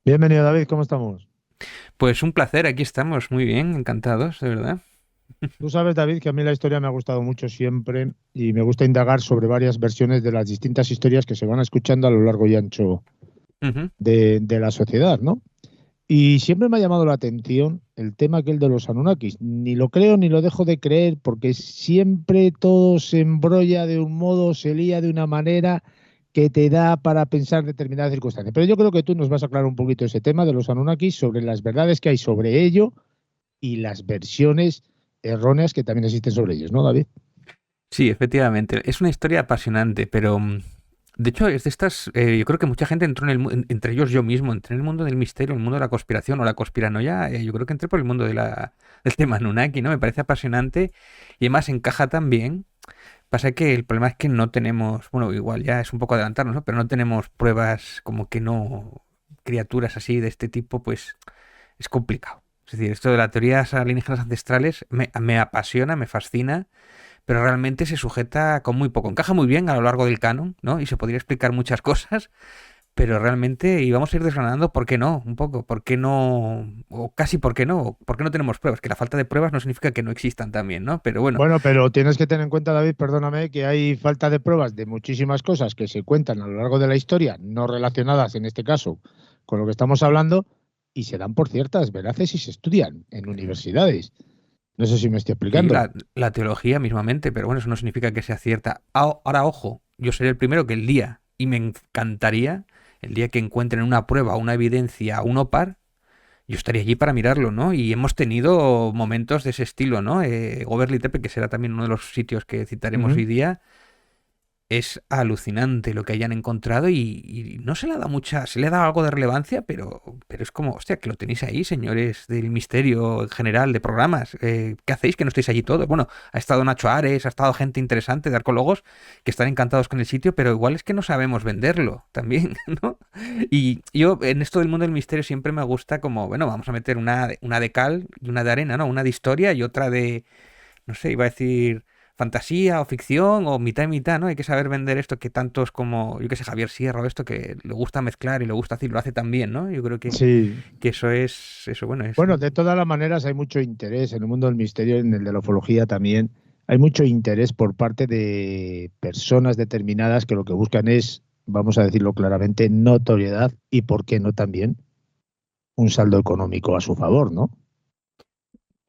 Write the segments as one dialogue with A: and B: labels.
A: Bienvenido, David, ¿cómo estamos?
B: Pues un placer, aquí estamos, muy bien, encantados, de verdad.
A: Tú sabes, David, que a mí la historia me ha gustado mucho siempre y me gusta indagar sobre varias versiones de las distintas historias que se van escuchando a lo largo y ancho
B: Ujú.
A: de la sociedad, ¿no? Y siempre me ha llamado la atención el tema aquel de los Anunnakis. Ni lo creo ni lo dejo de creer porque siempre todo se embrolla de un modo, se lía de una manera que te da para pensar determinadas circunstancias. Pero yo creo que tú nos vas a aclarar un poquito ese tema de los Anunnakis sobre las verdades que hay sobre ello y las versiones erróneas que también existen sobre ellos, ¿no, David?
B: Sí, efectivamente, es una historia apasionante, pero de hecho es de estas, yo creo que mucha gente entró en entre ellos yo mismo, entré en el mundo del misterio, el mundo de la conspiración o la conspiranoia, yo creo que entré por el mundo del tema Anunnaki, ¿no? Me parece apasionante y además encaja tan bien. Pasa que el problema es que no tenemos, bueno, igual ya es un poco adelantarnos, ¿no? Pero no tenemos pruebas como que no, criaturas así de este tipo, pues es complicado. Es decir, esto de las teorías alienígenas ancestrales me apasiona, me fascina, pero realmente se sujeta con muy poco. Encaja muy bien a lo largo del canon, ¿no? Y se podría explicar muchas cosas, pero realmente, y vamos a ir desgranando por qué no, un poco, por qué no, o casi por qué no tenemos pruebas, que la falta de pruebas no significa que no existan también, ¿no? Pero bueno,
A: Bueno, pero tienes que tener en cuenta, David, perdóname, que hay falta de pruebas de muchísimas cosas que se cuentan a lo largo de la historia, no relacionadas en este caso con lo que estamos hablando, y se dan por ciertas, veraces y se estudian en universidades. No sé si me estoy
B: sí,
A: explicando.
B: la teología mismamente, pero bueno, eso no significa que sea cierta. Ahora, ojo, yo seré el primero que el día, y me encantaría, el día que encuentren una prueba, una evidencia, un OPAR, yo estaría allí para mirarlo, ¿no? Y hemos tenido momentos de ese estilo, ¿no? Goberli Tepe, que será también uno de los sitios que citaremos
A: Ujú.
B: hoy día, es alucinante lo que hayan encontrado y no se le ha dado mucha, se le ha dado algo de relevancia, pero es como, hostia, que lo tenéis ahí, señores del misterio en general de programas. ¿Qué hacéis que no estáis allí todos? Bueno, ha estado Nacho Ares, ha estado gente interesante de arqueólogos que están encantados con el sitio, pero igual es que no sabemos venderlo también, ¿no? Y yo en esto del mundo del misterio siempre me gusta como, bueno, vamos a meter una de cal y una de arena, ¿no? Una de historia y otra de no sé, iba a decir fantasía o ficción o mitad y mitad, ¿no? Hay que saber vender esto que tantos como, yo qué sé, Javier Sierra o esto que le gusta mezclar y le gusta decir, lo hace tan bien, ¿no? Yo creo
A: Sí.
B: que eso es, eso bueno, es...
A: Bueno, de todas las maneras hay mucho interés en el mundo del misterio, en el de la ufología también. Hay mucho interés por parte de personas determinadas que lo que buscan es, vamos a decirlo claramente, notoriedad y, ¿por qué no también, un saldo económico a su favor, ¿no?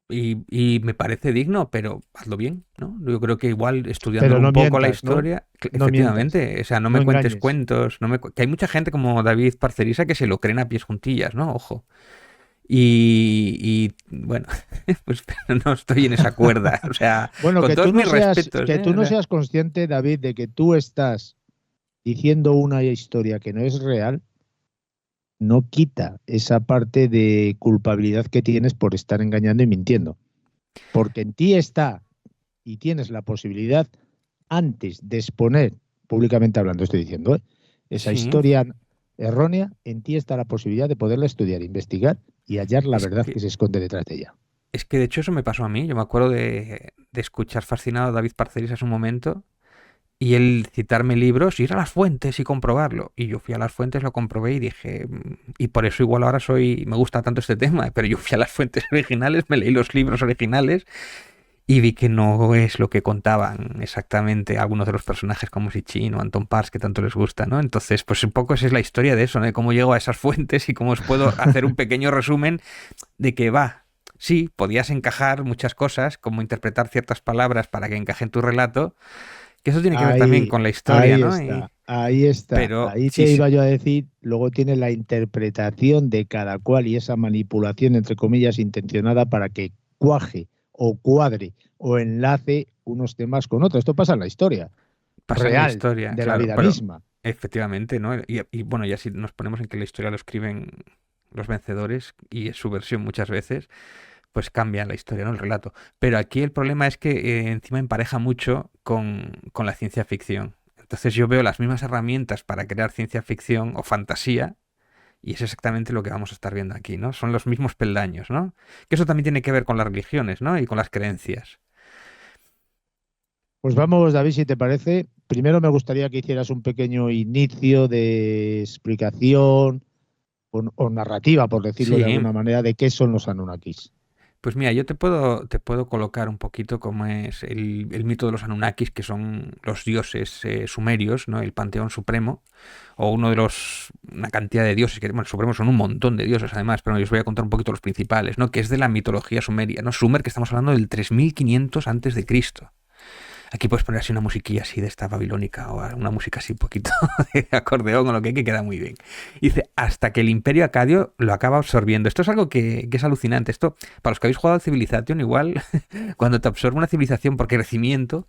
B: Y me parece digno, pero hazlo bien, ¿no? Yo creo que igual
A: Pero
B: estudiándolo un
A: no
B: poco la
A: mientas, ¿no?
B: historia,
A: No mientas,
B: efectivamente, o sea, no
A: no
B: me cuentes
A: engañes.
B: cuentos, que hay mucha gente como David Parcerisa que se lo creen a pies juntillas, ¿no? Ojo. Bueno, pues no estoy en esa cuerda. O sea,
A: Bueno,
B: con todos mis respetos,
A: que
B: ¿eh?
A: tú
B: O
A: no
B: sea,
A: seas consciente, David, de que tú estás diciendo una historia que no es real, no quita esa parte de culpabilidad que tienes por estar engañando y mintiendo. Porque en ti está y tienes la posibilidad, antes de exponer, públicamente hablando, estoy diciendo, esa
B: sí,
A: historia errónea, en ti está la posibilidad de poderla estudiar, investigar y hallar la
B: es
A: verdad que
B: que,
A: se esconde detrás de ella.
B: es que de hecho eso me pasó a mí. Yo me acuerdo de escuchar fascinado a David Parceris en su momento y él citarme libros, ir a las fuentes y comprobarlo. Y yo fui a las fuentes, lo comprobé y dije, y por eso igual ahora me gusta tanto este tema, pero yo fui a las fuentes originales, me leí los libros originales y vi que no es lo que contaban exactamente algunos de los personajes como Sitchin o Anton Pars que tanto les gusta, ¿no? Entonces, pues un poco esa es la historia de eso, ¿no? De cómo llego a esas fuentes y cómo os puedo hacer un pequeño resumen de que va, sí, podías encajar muchas cosas, como interpretar ciertas palabras para que encaje en tu relato, que eso tiene que ver también
A: Ahí,
B: con la historia, ¿no?
A: ahí está.
B: Pero
A: Ahí
B: sí,
A: te
B: sí,
A: iba yo a decir, luego tiene la interpretación de cada cual y esa manipulación, entre comillas, intencionada para que cuaje o cuadre o enlace unos temas con otros. Esto pasa en la historia
B: pasa en la
A: real
B: historia,
A: de la
B: claro,
A: vida
B: pero
A: misma.
B: efectivamente, ¿no? Y bueno, ya si nos ponemos en que la historia lo escriben los vencedores y es su versión muchas veces, pues cambia la historia, ¿no? El relato. Pero aquí el problema es que encima empareja mucho con la ciencia ficción. Entonces yo veo las mismas herramientas para crear ciencia ficción o fantasía y es exactamente lo que vamos a estar viendo aquí, ¿no? Son los mismos peldaños, ¿no? Que eso también tiene que ver con las religiones, ¿no? Y con las creencias.
A: Pues vamos, David, si te parece. Primero me gustaría que hicieras un pequeño inicio de explicación o narrativa, por decirlo de
B: Sí,
A: alguna manera, de qué son los Anunnakis.
B: pues mira, yo te puedo colocar un poquito cómo es el mito de los Anunnakis, que son los dioses sumerios, ¿no? El panteón supremo, o una cantidad de dioses, que bueno, supremos son un montón de dioses además, pero yo os voy a contar un poquito los principales, ¿no? Que es de la mitología sumeria, ¿no? Sumer, que estamos hablando del 3500 antes de Cristo. Aquí puedes poner así una musiquilla así de esta babilónica o una música así un poquito de acordeón o lo que queda muy bien. Y dice, hasta que el imperio acadio lo acaba absorbiendo. Esto es algo que es alucinante. Esto, para los que habéis jugado al Civilization, igual, cuando te absorbe una civilización por crecimiento,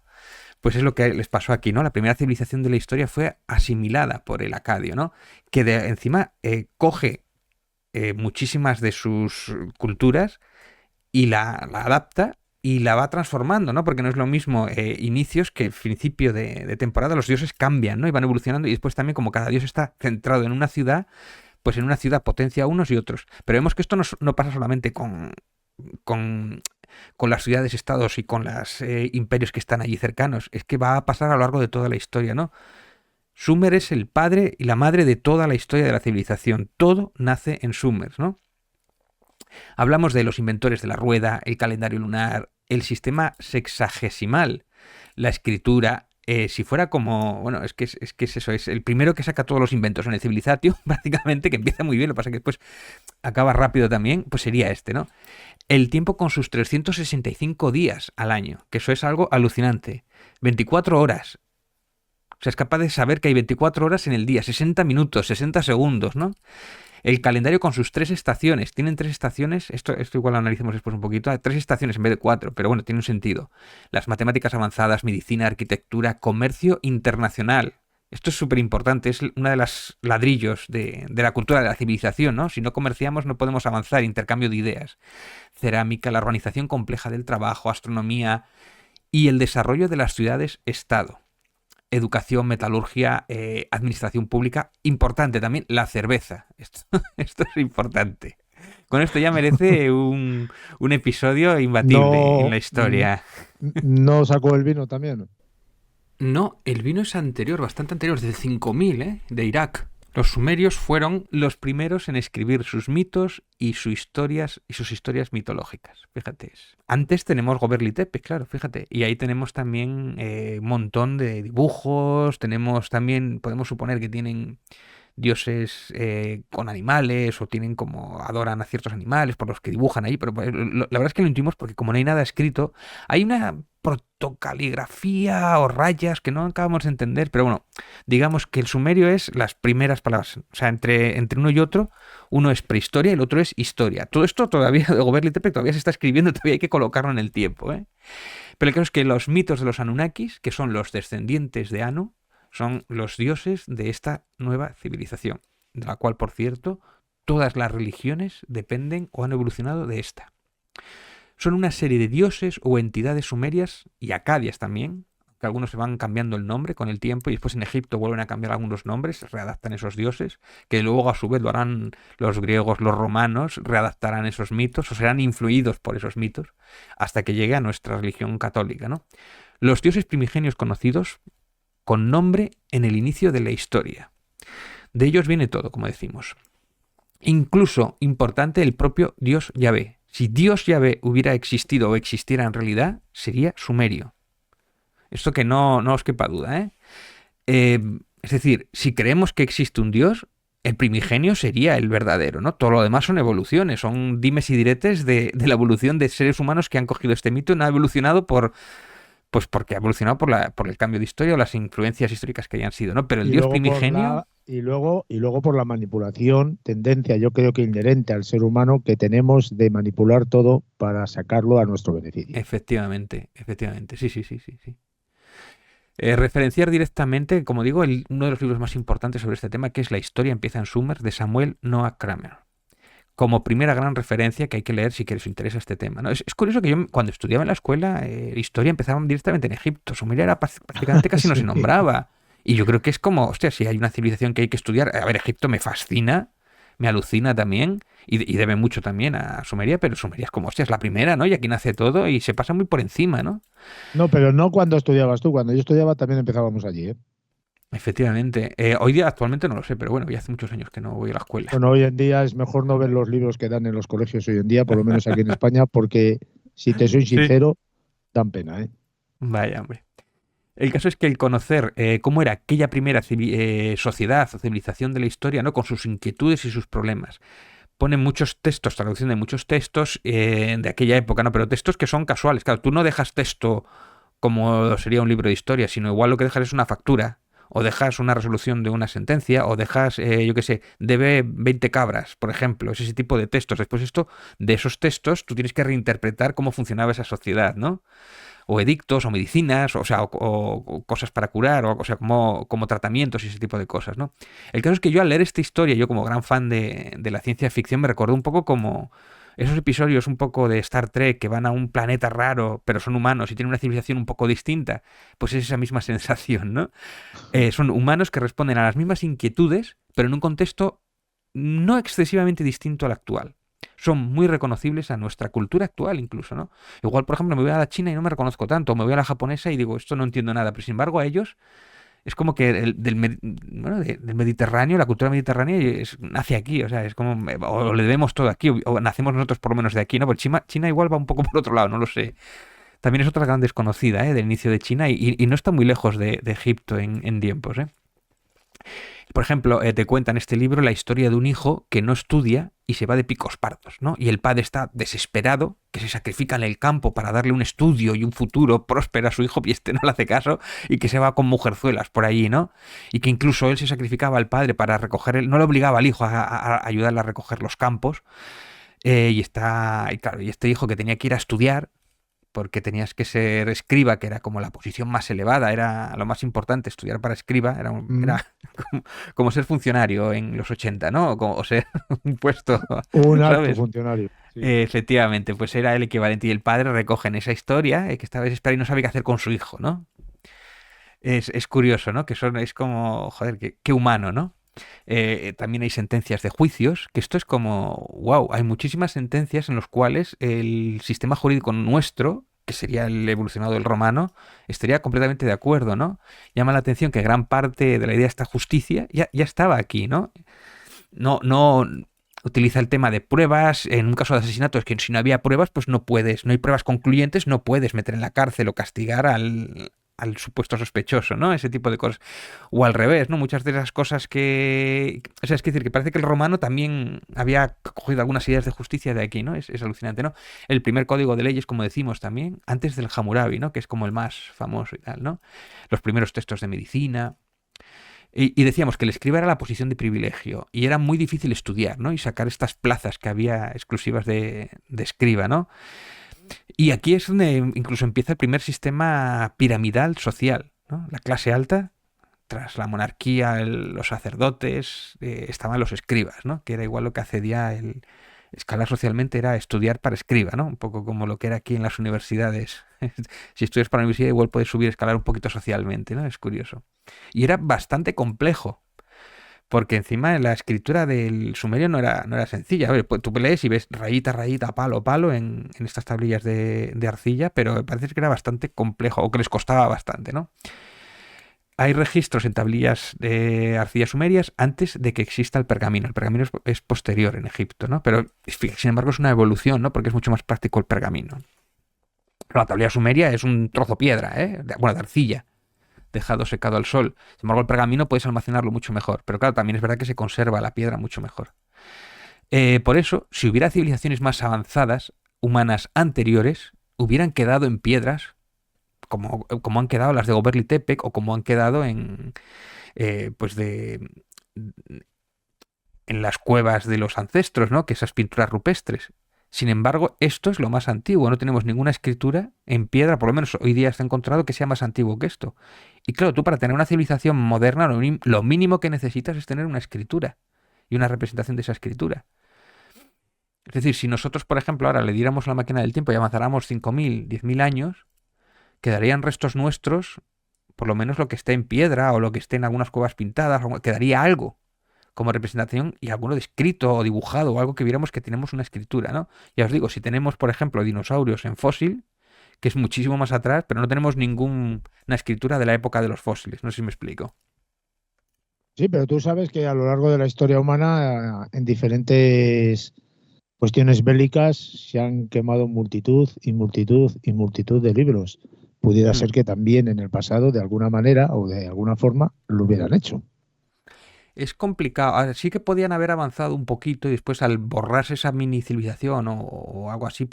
B: pues es lo que les pasó aquí, ¿no? La primera civilización de la historia fue asimilada por el acadio, ¿no? Que encima coge muchísimas de sus culturas y la adapta y la va transformando, ¿no? Porque no es lo mismo inicios que el principio de temporada. Los dioses cambian, ¿no? Y van evolucionando y después también como cada dios está centrado en una ciudad, pues en una ciudad potencia unos y otros. Pero vemos que esto no pasa solamente con, con las ciudades-estados y con los imperios que están allí cercanos. Es que va a pasar a lo largo de toda la historia, ¿no? Sumer es el padre y la madre de toda la historia de la civilización. Todo nace en Sumer, ¿no? Hablamos de los inventores de la rueda, el calendario lunar, el sistema sexagesimal, la escritura. Si fuera como, bueno, es que es eso, es el primero que saca todos los inventos en el Civilizatio, prácticamente, que empieza muy bien, lo que pasa es que después acaba rápido también, pues sería este, ¿no? El tiempo con sus 365 días al año, que eso es algo alucinante. 24 horas. O sea, es capaz de saber que hay 24 horas en el día, 60 minutos, 60 segundos, ¿no? El calendario con sus 3 estaciones. Tienen 3 estaciones. Esto igual lo analicemos después un poquito. Hay 3 estaciones en vez de 4, pero bueno, tiene un sentido. Las matemáticas avanzadas, medicina, arquitectura, comercio internacional. Esto es súper importante. Es una de las ladrillos de la cultura de la civilización, ¿no? Si no comerciamos no podemos avanzar. Intercambio de ideas. Cerámica, la organización compleja del trabajo, astronomía y el desarrollo de las ciudades-estado. Educación, metalurgia, administración pública. Importante también la cerveza. Esto es importante. Con esto ya merece un episodio imbatible en
A: No,
B: la historia.
A: no sacó el vino también.
B: No, el vino es anterior, bastante anterior, desde 5000, de Irak. Los sumerios fueron los primeros en escribir sus mitos y sus historias mitológicas. Fíjate. Antes tenemos Göbekli Tepe, claro, fíjate. Y ahí tenemos también un montón de dibujos. Tenemos también, podemos suponer que tienen dioses con animales o tienen como adoran a ciertos animales por los que dibujan ahí, pero pues, la verdad es que lo intuimos porque como no hay nada escrito, hay una protocaligrafía o rayas que no acabamos de entender, pero bueno, digamos que el sumerio es las primeras palabras, o sea, entre uno y otro, uno es prehistoria y el otro es historia. Todo esto todavía de Göbekli Tepe todavía se está escribiendo, todavía hay que colocarlo en el tiempo, ¿eh? Pero el caso es que los mitos de los Anunnakis, que son los descendientes de Anu, son los dioses de esta nueva civilización, de la cual, por cierto, todas las religiones dependen o han evolucionado de esta. Son una serie de dioses o entidades sumerias y acadias también, que algunos se van cambiando el nombre con el tiempo y después en Egipto vuelven a cambiar algunos nombres, readaptan esos dioses, que luego a su vez lo harán los griegos, los romanos, readaptarán esos mitos o serán influidos por esos mitos hasta que llegue a nuestra religión católica, ¿no? Los dioses primigenios conocidos con nombre en el inicio de la historia. De ellos viene todo, como decimos. Incluso importante el propio Dios Yahvé. Si Dios Yahvé hubiera existido o existiera en realidad, sería sumerio. Esto que no os quepa duda, ¿eh? Es decir, si creemos que existe un Dios, el primigenio sería el verdadero, ¿no? Todo lo demás son evoluciones, son dimes y diretes de la evolución de seres humanos que han cogido este mito y no ha evolucionado pues porque ha evolucionado por el cambio de historia o las influencias históricas que hayan sido, ¿no? Pero el
A: Y
B: Dios
A: luego
B: primigenio...
A: y luego por la manipulación, tendencia, yo creo que inherente al ser humano que tenemos de manipular todo para sacarlo a nuestro beneficio.
B: Efectivamente, sí. Referenciar directamente, como digo, uno de los libros más importantes sobre este tema, que es La historia empieza en Sumer, de Samuel Noah Kramer, como primera gran referencia que hay que leer si os interesa este tema, ¿no? Es curioso que yo cuando estudiaba en la escuela, historia empezaba directamente en Egipto, Sumeria era prácticamente casi no se
A: Sí.
B: nombraba. Y yo creo que es como, hostia, si hay una civilización que hay que estudiar, a ver, Egipto me fascina, me alucina también, y debe mucho también a Sumeria, pero Sumeria es como, hostia, es la primera, ¿no? Y aquí nace todo y se pasa muy por encima, ¿no?
A: No, pero no cuando estudiabas tú. Cuando yo estudiaba también empezábamos allí, ¿eh?
B: Efectivamente. Hoy día actualmente no lo sé, pero bueno, ya hace muchos años que no voy a la escuela.
A: Bueno, hoy en día es mejor no ver los libros que dan en los colegios hoy en día, por lo menos aquí en España, porque si te soy
B: Sí.
A: sincero, dan pena, ¿eh?
B: Vaya, hombre. El caso es que el conocer cómo era aquella primera sociedad o civilización de la historia, ¿no? Con sus inquietudes y sus problemas. Pone muchos textos, traducción de muchos textos de aquella época, ¿no? Pero textos que son casuales. Claro, tú no dejas texto como sería un libro de historia, sino igual lo que dejas es una factura, o dejas una resolución de una sentencia, o dejas, yo qué sé, debe 20 cabras, por ejemplo, es ese tipo de textos. Después esto, de esos textos, tú tienes que reinterpretar cómo funcionaba esa sociedad, ¿no? O edictos, o medicinas, o sea, o cosas para curar, o sea, como tratamientos y ese tipo de cosas, ¿no? El caso es que yo al leer esta historia, yo como gran fan de la ciencia ficción, me recordó un poco como esos episodios un poco de Star Trek que van a un planeta raro, pero son humanos y tienen una civilización un poco distinta, pues es esa misma sensación, ¿no? Son humanos que responden a las mismas inquietudes, pero en un contexto no excesivamente distinto al actual. Son muy reconocibles a nuestra cultura actual incluso, ¿no? Igual, por ejemplo, me voy a la China y no me reconozco tanto, o me voy a la japonesa y digo, esto no entiendo nada, pero sin embargo a ellos es como que bueno, del Mediterráneo, la cultura mediterránea nace aquí, o sea, es como, o le debemos todo aquí, o nacemos nosotros por lo menos de aquí, ¿no? Porque China igual va un poco por otro lado, no lo sé. También es otra gran desconocida, del inicio de China y no está muy lejos de Egipto en tiempos, ¿eh? Por ejemplo, te cuenta en este libro la historia de un hijo que no estudia y se va de picos pardos, ¿no? Y el padre está desesperado, que se sacrifica en el campo para darle un estudio y un futuro próspero a su hijo, y este no le hace caso, y que se va con mujerzuelas por allí, ¿no? Y que incluso él se sacrificaba al padre para recoger, no le obligaba al hijo a ayudarle a recoger los campos, y claro, y este hijo que tenía que ir a estudiar, porque tenías que ser escriba, que era como la posición más elevada, era lo más importante, estudiar para escriba,
A: Mm.
B: era como ser funcionario en los 80, ¿no? O ser un puesto,
A: Un alto
B: ¿sabes?
A: funcionario, sí.
B: Efectivamente, pues era el equivalente y el padre recoge en esa historia que estaba desesperado y no sabe qué hacer con su hijo, ¿no? Es curioso, ¿no? Es como, joder, qué humano, ¿no? También hay sentencias de juicios, que esto es como, wow, hay muchísimas sentencias en las cuales el sistema jurídico nuestro, que sería el evolucionado del romano, estaría completamente de acuerdo, ¿no? Llama la atención que gran parte de la idea de esta justicia ya estaba aquí, ¿no? No utiliza el tema de pruebas, en un caso de asesinato es que si no había pruebas, pues no hay pruebas concluyentes, no puedes meter en la cárcel o castigar al supuesto sospechoso, ¿no? Ese tipo de cosas. O al revés, ¿no? Muchas de esas cosas que... O sea, es decir, que parece que el romano también había cogido algunas ideas de justicia de aquí, ¿no? Es alucinante, ¿no? El primer código de leyes, como decimos también, antes del Hammurabi, ¿no? Que es como el más famoso y tal, ¿no? Los primeros textos de medicina. Y decíamos que el escriba era la posición de privilegio y era muy difícil estudiar, ¿no? Y sacar estas plazas que había exclusivas de escriba, ¿no? Y aquí es donde incluso empieza el primer sistema piramidal social, ¿no? La clase alta, tras la monarquía, los sacerdotes, estaban los escribas, ¿no? Que era igual lo que accedía el escalar socialmente era estudiar para escriba, ¿no? Un poco como lo que era aquí en las universidades. Si estudias para la universidad igual puedes subir, escalar un poquito socialmente, ¿no? Es curioso. Y era bastante complejo, porque encima la escritura del sumerio no era sencilla. A ver, pues tú lees y ves rayita, rayita, palo, palo en estas tablillas de arcilla, pero me parece que era bastante complejo, o que les costaba bastante, ¿no? Hay registros en tablillas de arcilla sumerias antes de que exista el pergamino. El pergamino es posterior en Egipto, ¿no? Pero sin embargo es una evolución, ¿no? Porque es mucho más práctico el pergamino. La tablilla sumeria es un trozo piedra, ¿eh? De arcilla, dejado secado al sol. Sin embargo, el pergamino puedes almacenarlo mucho mejor. Pero claro, también es verdad que se conserva la piedra mucho mejor. Por eso, si hubiera civilizaciones más avanzadas, humanas anteriores, hubieran quedado en piedras, como han quedado las de Göbekli Tepe o como han quedado pues en las cuevas de los ancestros, ¿no? Que esas pinturas rupestres. Sin embargo, esto es lo más antiguo. No tenemos ninguna escritura en piedra, por lo menos hoy día se ha encontrado que sea más antiguo que esto. Y claro, tú para tener una civilización moderna, lo mínimo que necesitas es tener una escritura y una representación de esa escritura. Es decir, si nosotros, por ejemplo, ahora le diéramos la máquina del tiempo y avanzáramos 5.000, 10.000 años, quedarían restos nuestros, por lo menos lo que esté en piedra o lo que esté en algunas cuevas pintadas, quedaría algo como representación y alguno de escrito o dibujado o algo que viéramos que tenemos una escritura, ¿no? Ya os digo, si tenemos, por ejemplo, dinosaurios en fósil, que es muchísimo más atrás, pero no tenemos ninguna escritura de la época de los fósiles, no sé si me explico.
A: Sí, pero tú sabes que a lo largo de la historia humana, en diferentes cuestiones bélicas, se han quemado multitud y multitud y multitud de libros. Pudiera
B: Mm.
A: ser que también en el pasado, de alguna manera o de alguna forma, lo hubieran hecho.
B: Es complicado. A ver, sí que podían haber avanzado un poquito y después al borrarse esa mini civilización o algo así,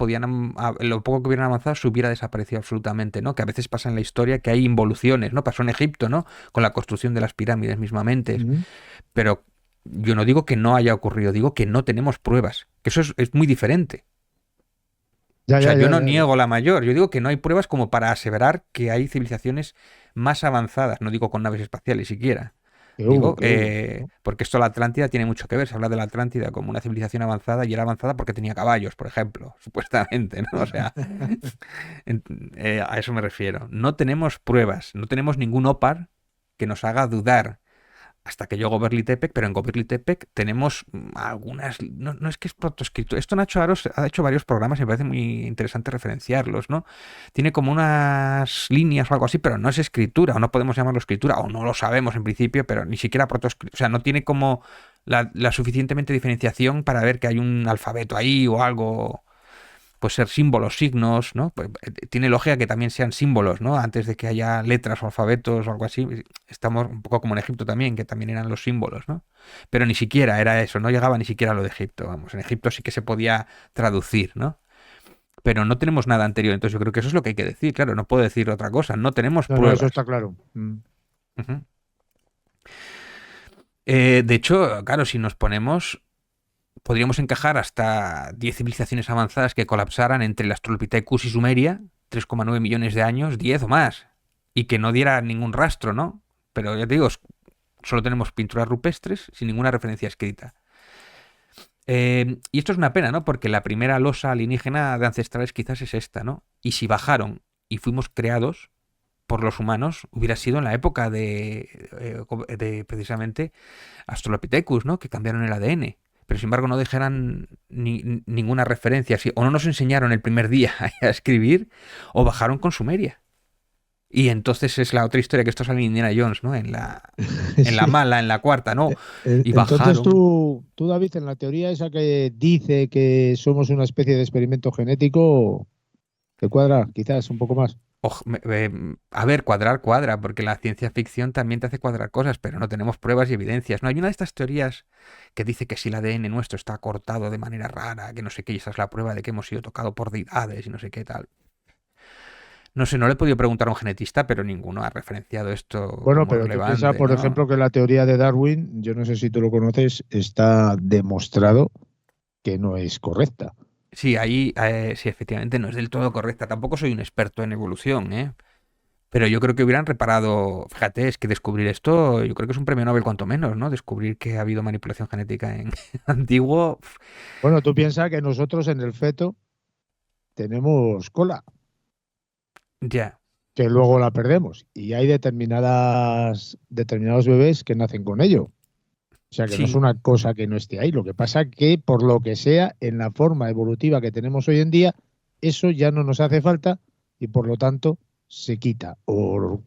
B: lo poco que hubieran avanzado se hubiera desaparecido absolutamente, ¿no? Que a veces pasa en la historia que hay involuciones, ¿no? Pasó en Egipto, ¿no? Con la construcción de las pirámides mismamente.
A: Ujú.
B: Pero yo no digo que no haya ocurrido, digo que no tenemos pruebas. Que eso es muy diferente.
A: Ya,
B: O sea,
A: ya,
B: yo
A: ya,
B: no
A: ya, ya.
B: niego la mayor, yo digo que no hay pruebas como para aseverar que hay civilizaciones más avanzadas, no digo con naves espaciales siquiera. Digo,
A: Que hubo, ¿no?
B: porque esto la Atlántida tiene mucho que ver. Se habla de la Atlántida como una civilización avanzada y era avanzada porque tenía caballos, por ejemplo, supuestamente, ¿no? O sea, en- a eso me refiero. No tenemos pruebas, no tenemos ningún OPAR que nos haga dudar hasta que llegó Göbekli Tepe, pero en Göbekli Tepe tenemos algunas, no es que es protoescrito, esto Nacho Aros ha hecho varios programas y me parece muy interesante referenciarlos, ¿no? Tiene como unas líneas o algo así, pero no es escritura, o no podemos llamarlo escritura, o no lo sabemos en principio, pero ni siquiera protoescritura, o sea, no tiene como la suficientemente diferenciación para ver que hay un alfabeto ahí o algo, pues ser símbolos, signos, ¿no? Pues, tiene lógica que también sean símbolos, ¿no? Antes de que haya letras o alfabetos o algo así. Estamos un poco como en Egipto también, que también eran los símbolos, ¿no? Pero ni siquiera era eso, no llegaba ni siquiera a lo de Egipto, vamos. En Egipto sí que se podía traducir, ¿no? Pero no tenemos nada anterior, entonces yo creo que eso es lo que hay que decir, claro, no puedo decir otra cosa, no tenemos
A: No, no, eso
B: pruebas.
A: está claro. Mm.
B: Ujú. De hecho, claro, si nos ponemos, podríamos encajar hasta 10 civilizaciones avanzadas que colapsaran entre el Australopithecus y Sumeria, 3,9 millones de años, 10 o más, y que no diera ningún rastro, ¿no? Pero ya te digo, solo tenemos pinturas rupestres sin ninguna referencia escrita. Y esto es una pena, ¿no? Porque la primera losa alienígena de ancestrales quizás es esta, ¿no? Y si bajaron y fuimos creados por los humanos, hubiera sido en la época de precisamente Australopithecus, ¿no? Que cambiaron el ADN. Pero sin embargo no dejaran ninguna referencia. O no nos enseñaron el primer día a escribir, o bajaron con Sumeria. Y entonces es la otra historia que esto sale en Indiana Jones, ¿no? En la
A: Sí.
B: mala, en la cuarta, ¿no? Y
A: Entonces
B: bajaron.
A: David, en la teoría esa que dice que somos una especie de experimento genético, te cuadra quizás un poco más.
B: A ver, cuadra, porque la ciencia ficción también te hace cuadrar cosas, pero no tenemos pruebas y evidencias. No hay una de estas teorías que dice que si el ADN nuestro está cortado de manera rara, que no sé qué, y esa es la prueba de que hemos sido tocados por deidades y no sé qué tal. No sé, no le he podido preguntar a un genetista, pero ninguno ha referenciado esto
A: Bueno,
B: como
A: pero tú piensas,
B: relevante,
A: por
B: ¿no?
A: ejemplo, que la teoría de Darwin, yo no sé si tú lo conoces, está demostrado que no es correcta.
B: Sí, ahí sí, efectivamente no es del todo correcta. Tampoco soy un experto en evolución, ¿eh? Pero yo creo que hubieran reparado, fíjate, es que descubrir esto, yo creo que es un premio Nobel cuanto menos, ¿no? Descubrir que ha habido manipulación genética en antiguo,
A: Bueno, tú piensas que nosotros en el feto tenemos cola,
B: ya.
A: que luego la perdemos, y hay determinados bebés que nacen con ello. O sea, que no es
B: Sí,
A: una cosa que no esté ahí. Lo que pasa que, por lo que sea, en la forma evolutiva que tenemos hoy en día, eso ya no nos hace falta y por lo tanto se quita. O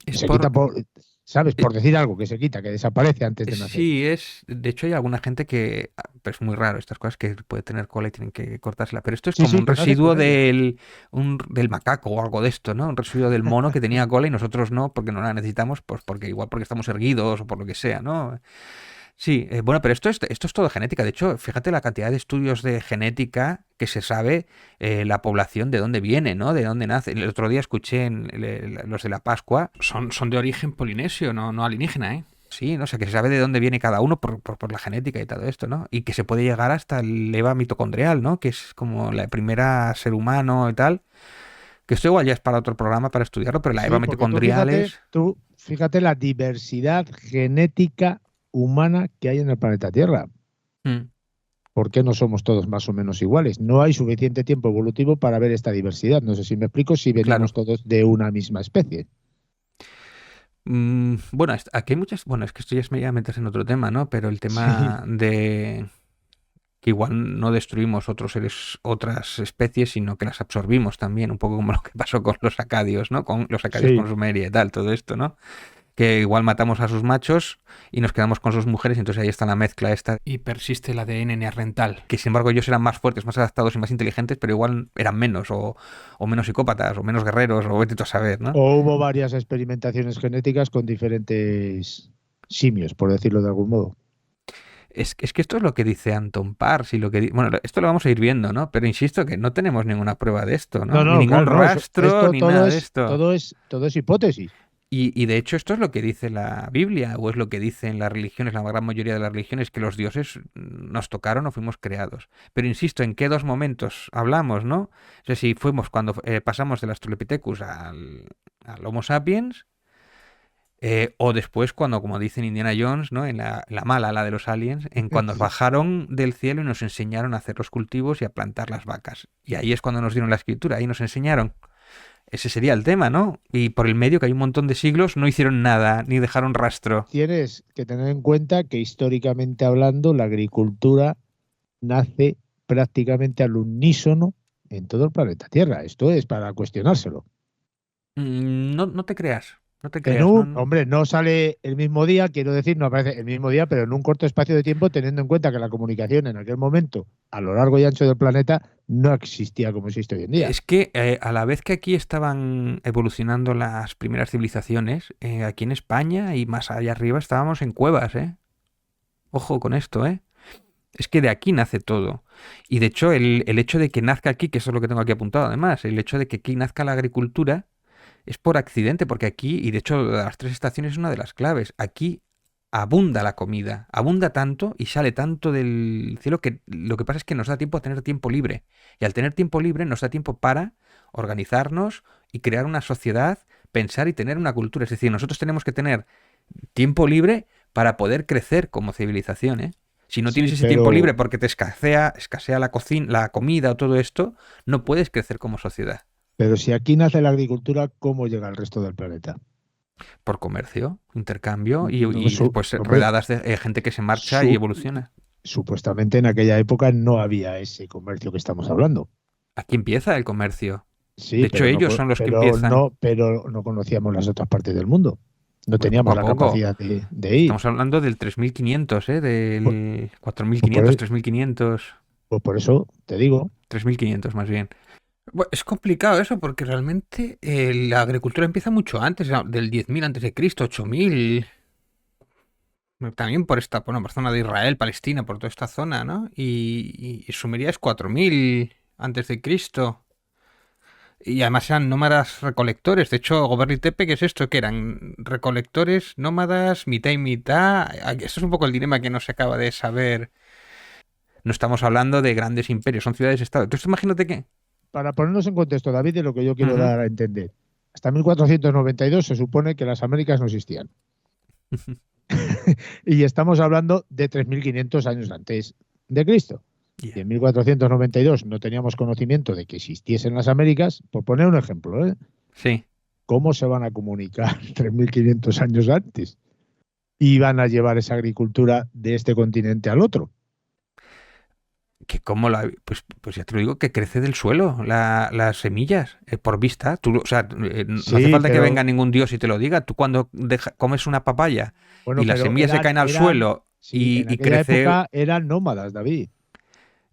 B: es
A: se quita
B: por...
A: por, ¿sabes?
B: eh,
A: Por decir algo, que se quita, que desaparece antes de nacer.
B: Sí, de hecho hay alguna gente que, pero es muy raro estas cosas que puede tener cola y tienen que cortársela, pero esto es
A: Sí,
B: como
A: sí,
B: un
A: que nacen
B: residuo
A: con ello.
B: del macaco o algo de esto, ¿no? Un residuo del mono que tenía cola y nosotros no, porque no la necesitamos, pues porque igual porque estamos erguidos o por lo que sea, ¿no? Sí, bueno, pero esto es todo genética. De hecho, fíjate la cantidad de estudios de genética que se sabe la población de dónde viene, ¿no? De dónde nace. El otro día escuché los de la Pascua, son de origen polinesio, no alienígena, ¿eh? Sí, no sé, que se sabe de dónde viene cada uno por la genética y todo esto, ¿no? Y que se puede llegar hasta el EVA mitocondrial, ¿no? Que es como la primera ser humano y tal. Que esto igual ya es para otro programa para estudiarlo, pero la EVA
A: Sí, porque
B: mitocondrial es...
A: tú fíjate la diversidad genética humana que hay en el planeta Tierra.
B: Mm,
A: ¿Por qué no somos todos más o menos iguales? No hay suficiente tiempo evolutivo para ver esta diversidad. No sé si me explico, si venimos
B: claro.
A: todos de una misma especie.
B: Bueno, aquí hay muchas. Bueno, es que esto ya es ya meterse en otro tema, ¿no? Pero el
A: Sí,
B: tema de que igual no destruimos otras especies, sino que las absorbimos también, un poco como lo que pasó con los acadios, ¿no? Con los acadios con
A: sí.
B: Sumeria y tal, todo esto, ¿no? que igual matamos a sus machos y nos quedamos con sus mujeres, y entonces ahí está la mezcla esta y persiste el ADN neandertal, que sin embargo ellos eran más fuertes, más adaptados y más inteligentes, pero igual eran menos, o menos psicópatas, o menos guerreros, o vete tú a saber, ¿no?
A: O hubo varias experimentaciones genéticas con diferentes simios, por decirlo de algún modo.
B: Es que esto es lo que dice Anton Pars y bueno, esto lo vamos a ir viendo, ¿no? Pero insisto que no tenemos ninguna prueba de esto,
A: No,
B: ¿no? Ni
A: no,
B: ningún
A: claro, no,
B: rastro,
A: esto
B: ni nada
A: todo
B: de
A: es,
B: esto.
A: todo es hipótesis.
B: Y de hecho esto es lo que dice la Biblia, o es lo que dicen las religiones, la gran mayoría de las religiones, que los dioses nos tocaron o fuimos creados. Pero insisto, ¿en qué dos momentos hablamos, no? O sea, si fuimos cuando pasamos del Australopithecus al Homo sapiens, o después cuando, como dicen Indiana Jones, ¿no? En la mala, la de los aliens, en cuando nos bajaron del cielo y nos enseñaron a hacer los cultivos y a plantar las vacas. Y ahí es cuando nos dieron la escritura, ahí nos enseñaron. Ese sería el tema, ¿no? Y por el medio, que hay un montón de siglos, no hicieron nada, ni dejaron rastro.
A: Tienes que tener en cuenta que históricamente hablando, la agricultura nace prácticamente al unísono en todo el planeta Tierra. Esto es para cuestionárselo.
B: No, no te creas, no te
A: En
B: creas.
A: un,
B: No,
A: hombre, no sale el mismo día, quiero decir, no aparece el mismo día, pero en un corto espacio de tiempo, teniendo en cuenta que la comunicación en aquel momento, a lo largo y ancho del planeta, no existía como existe hoy en día.
B: es que a la vez que aquí estaban evolucionando las primeras civilizaciones, aquí en España y más allá arriba estábamos en cuevas, ¿eh? Ojo con esto, ¿eh? Es que de aquí nace todo. Y de hecho, el hecho de que nazca aquí, que eso es lo que tengo aquí apuntado además, el hecho de que aquí nazca la agricultura es por accidente, porque aquí, y de hecho las tres estaciones es una de las claves, aquí abunda la comida, abunda tanto y sale tanto del cielo que lo que pasa es que nos da tiempo a tener tiempo libre. Y al tener tiempo libre nos da tiempo para organizarnos y crear una sociedad, pensar y tener una cultura. Es decir, nosotros tenemos que tener tiempo libre para poder crecer como civilización, ¿eh? Si no tienes
A: Sí,
B: ese tiempo libre
A: pero,
B: porque te escasea la cocina, la comida o todo esto, no puedes crecer como sociedad.
A: pero si aquí nace la agricultura, ¿cómo llega al resto del planeta?
B: Por comercio, intercambio
A: No,
B: y después
A: hombre,
B: redadas de gente que se marcha y
A: su-
B: evoluciona.
A: supuestamente en aquella época no había ese comercio que estamos hablando.
B: Aquí empieza el comercio.
A: Sí,
B: De hecho, ellos son los que empiezan.
A: pero no conocíamos las otras partes del mundo. No
B: Pues poco
A: teníamos
B: a
A: la
B: poco.
A: capacidad de ir.
B: Estamos hablando del 3500, ¿eh?
A: Pues,
B: Del
A: pues por,
B: 4500,
A: e-
B: 3500,
A: pues por eso te digo,
B: 3500 más bien. Bueno, es complicado eso porque realmente la agricultura empieza mucho antes, del 10.000 antes de Cristo, 8.000. También por bueno, por zona de Israel, Palestina, por toda esta zona, ¿no? Y Sumeria es 4.000 antes de Cristo. Y además eran nómadas recolectores. De hecho, Gobernli Tepe, ¿qué es esto? Que eran recolectores, nómadas, mitad y mitad. Esto es un poco el dilema que no se acaba de saber. No estamos hablando de grandes imperios, son ciudades-estado. Entonces, imagínate que...
A: para ponernos en contexto, David, de lo que yo quiero
B: Ujú.
A: dar a entender. Hasta 1492 se supone que las Américas no existían. Y estamos hablando de 3.500 años antes de Cristo. Y
B: Yeah.
A: en 1492 no teníamos conocimiento de que existiesen las Américas, por poner un ejemplo, ¿eh?
B: Sí.
A: ¿Cómo se van a comunicar 3.500 años antes? Y van a llevar esa agricultura de este continente al otro.
B: Que como pues ya te lo digo, que crece del suelo las semillas, por vista. Tú, o sea, no hace
A: Sí,
B: falta que
A: pero
B: venga ningún dios y te lo diga. Tú cuando comes una papaya y
A: bueno,
B: las
A: pero
B: semillas se caen al suelo
A: sí, en
B: y
A: aquella
B: crece,
A: época eran nómadas, David.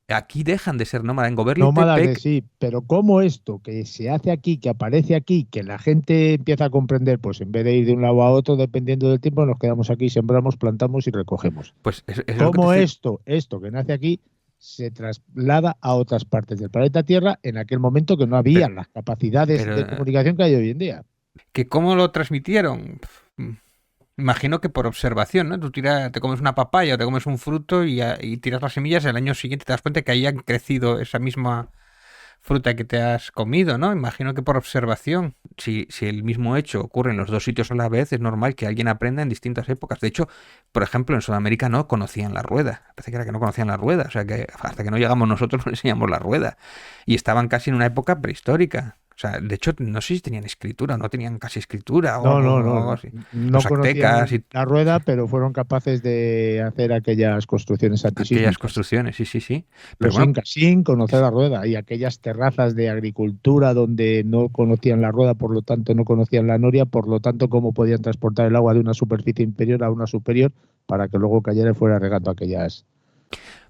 B: aquí dejan de ser nómada. En Göbekli
A: Nómadas de
B: Tepe,
A: sí, pero ¿cómo esto que se hace aquí, que aparece aquí, que la gente empieza a comprender, pues en vez de ir de un lado a otro, dependiendo del tiempo, nos quedamos aquí, sembramos, plantamos y recogemos?
B: pues eso es lo que te
A: ¿Cómo
B: estoy...
A: esto que nace aquí, se traslada a otras partes del planeta Tierra en aquel momento que no había
B: Pero,
A: las capacidades
B: pero
A: de comunicación que hay hoy en día?
B: ¿que cómo lo transmitieron? Imagino que por observación, ¿no? Tú te comes una papaya o te comes un fruto y tiras las semillas, el año siguiente te das cuenta que ahí han crecido esa misma fruta que te has comido, ¿no? Imagino que por observación. Si el mismo hecho ocurre en los dos sitios a la vez, es normal que alguien aprenda en distintas épocas. De hecho, por ejemplo, en Sudamérica no conocían la rueda. Parece que era que no conocían la rueda. O sea que hasta que no llegamos nosotros no enseñamos la rueda. Y estaban casi en una época prehistórica. O sea, de hecho, no sé si tenían escritura, no tenían casi escritura
A: No, no,
B: o algo
A: no.
B: así.
A: No
B: Los aztecas
A: conocían
B: y
A: la rueda, pero fueron capaces de hacer aquellas construcciones
B: aquellas
A: antisísmicas.
B: construcciones, sí, sí, sí. Pero
A: Los
B: bueno,
A: incas, sin conocer la rueda, y aquellas terrazas de agricultura donde no conocían la rueda, por lo tanto no conocían la noria, por lo tanto cómo podían transportar el agua de una superficie inferior a una superior para que luego cayera y fuera regando aquellas.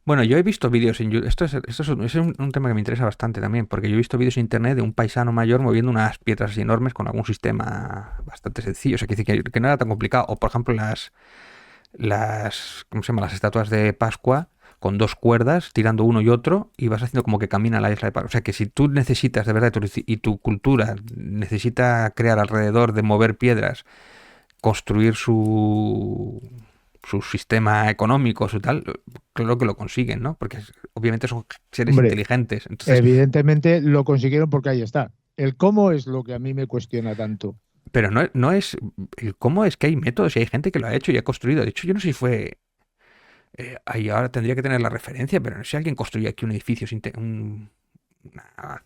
B: bueno, yo he visto vídeos en YouTube. Esto es un tema que me interesa bastante también, porque yo he visto vídeos en internet de un paisano mayor moviendo unas piedras así enormes con algún sistema bastante sencillo. O sea, que no era tan complicado. O, por ejemplo, ¿cómo se llama? Las estatuas de Pascua con dos cuerdas, tirando uno y otro, y vas haciendo como que camina la isla de Pascua. O sea, que si tú necesitas de verdad y tu cultura necesita crear alrededor de mover piedras, construir su sistema económico, su tal, claro que lo consiguen, ¿no? Porque obviamente son seres
A: Hombre,
B: inteligentes. Entonces,
A: evidentemente lo consiguieron porque ahí está. El cómo es lo que a mí me cuestiona tanto.
B: pero no es el cómo es que hay métodos y hay gente que lo ha hecho y ha construido. De hecho, yo no sé si fue ahí ahora tendría que tener la referencia, pero no sé si alguien construyó aquí un edificio una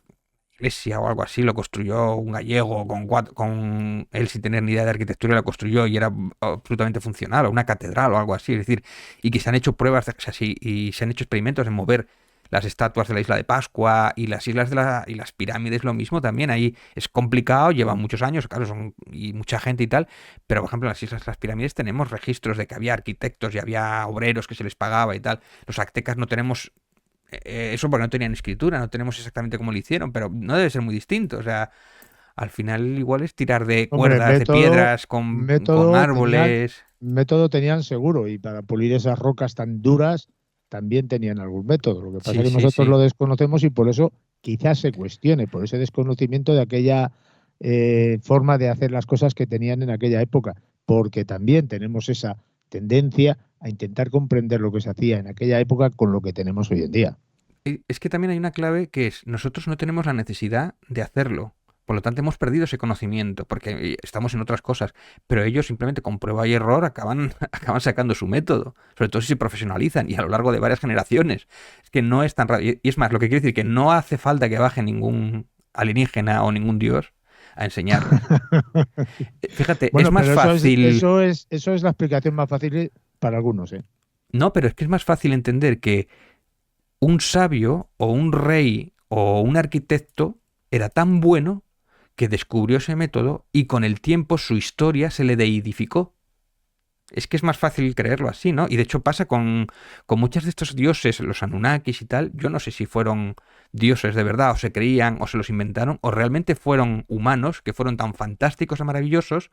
B: iglesia o algo así, lo construyó un gallego con él sin tener ni idea de arquitectura, lo construyó y era absolutamente funcional, o una catedral o algo así, es decir, y que se han hecho pruebas, o sea, sí, y se han hecho experimentos en mover las estatuas de la isla de Pascua y las islas y las pirámides lo mismo también, ahí es complicado, lleva muchos años, claro, y mucha gente y tal, pero por ejemplo en las islas de las pirámides tenemos registros de que había arquitectos y había obreros que se les pagaba y tal, los aztecas no tenemos eso porque no tenían escritura, no tenemos exactamente cómo lo hicieron, pero no debe ser muy distinto. O sea, al final igual es tirar de
A: Hombre,
B: cuerdas, de piedras, con
A: tenían,
B: árboles.
A: método tenían seguro y para pulir esas rocas tan duras también tenían algún método. Lo que pasa
B: Sí,
A: es que
B: sí,
A: nosotros lo
B: sí.
A: desconocemos y por eso quizás se cuestione, por ese desconocimiento de aquella forma de hacer las cosas que tenían en aquella época, porque también tenemos esa tendencia a intentar comprender lo que se hacía en aquella época con lo que tenemos hoy en día.
B: Y es que también hay una clave que es, nosotros no tenemos la necesidad de hacerlo. Por lo tanto, hemos perdido ese conocimiento, porque estamos en otras cosas. Pero ellos simplemente con prueba y error acaban sacando su método. Sobre todo si se profesionalizan y a lo largo de varias generaciones. Es que no es tan raro. Y es más, lo que quiere decir que no hace falta que baje ningún alienígena o ningún dios a enseñarles. Fíjate, es
A: Bueno,
B: más
A: pero
B: fácil.
A: eso es la explicación más fácil para algunos, ¿eh?
B: No, pero es que es más fácil entender que un sabio o un rey o un arquitecto era tan bueno que descubrió ese método y con el tiempo su historia se le deidificó. Es que es más fácil creerlo así, ¿no? Y de hecho pasa con muchos de estos dioses, los Anunnakis y tal. Yo no sé si fueron dioses de verdad, o se creían, o se los inventaron, o realmente fueron humanos que fueron tan fantásticos y maravillosos,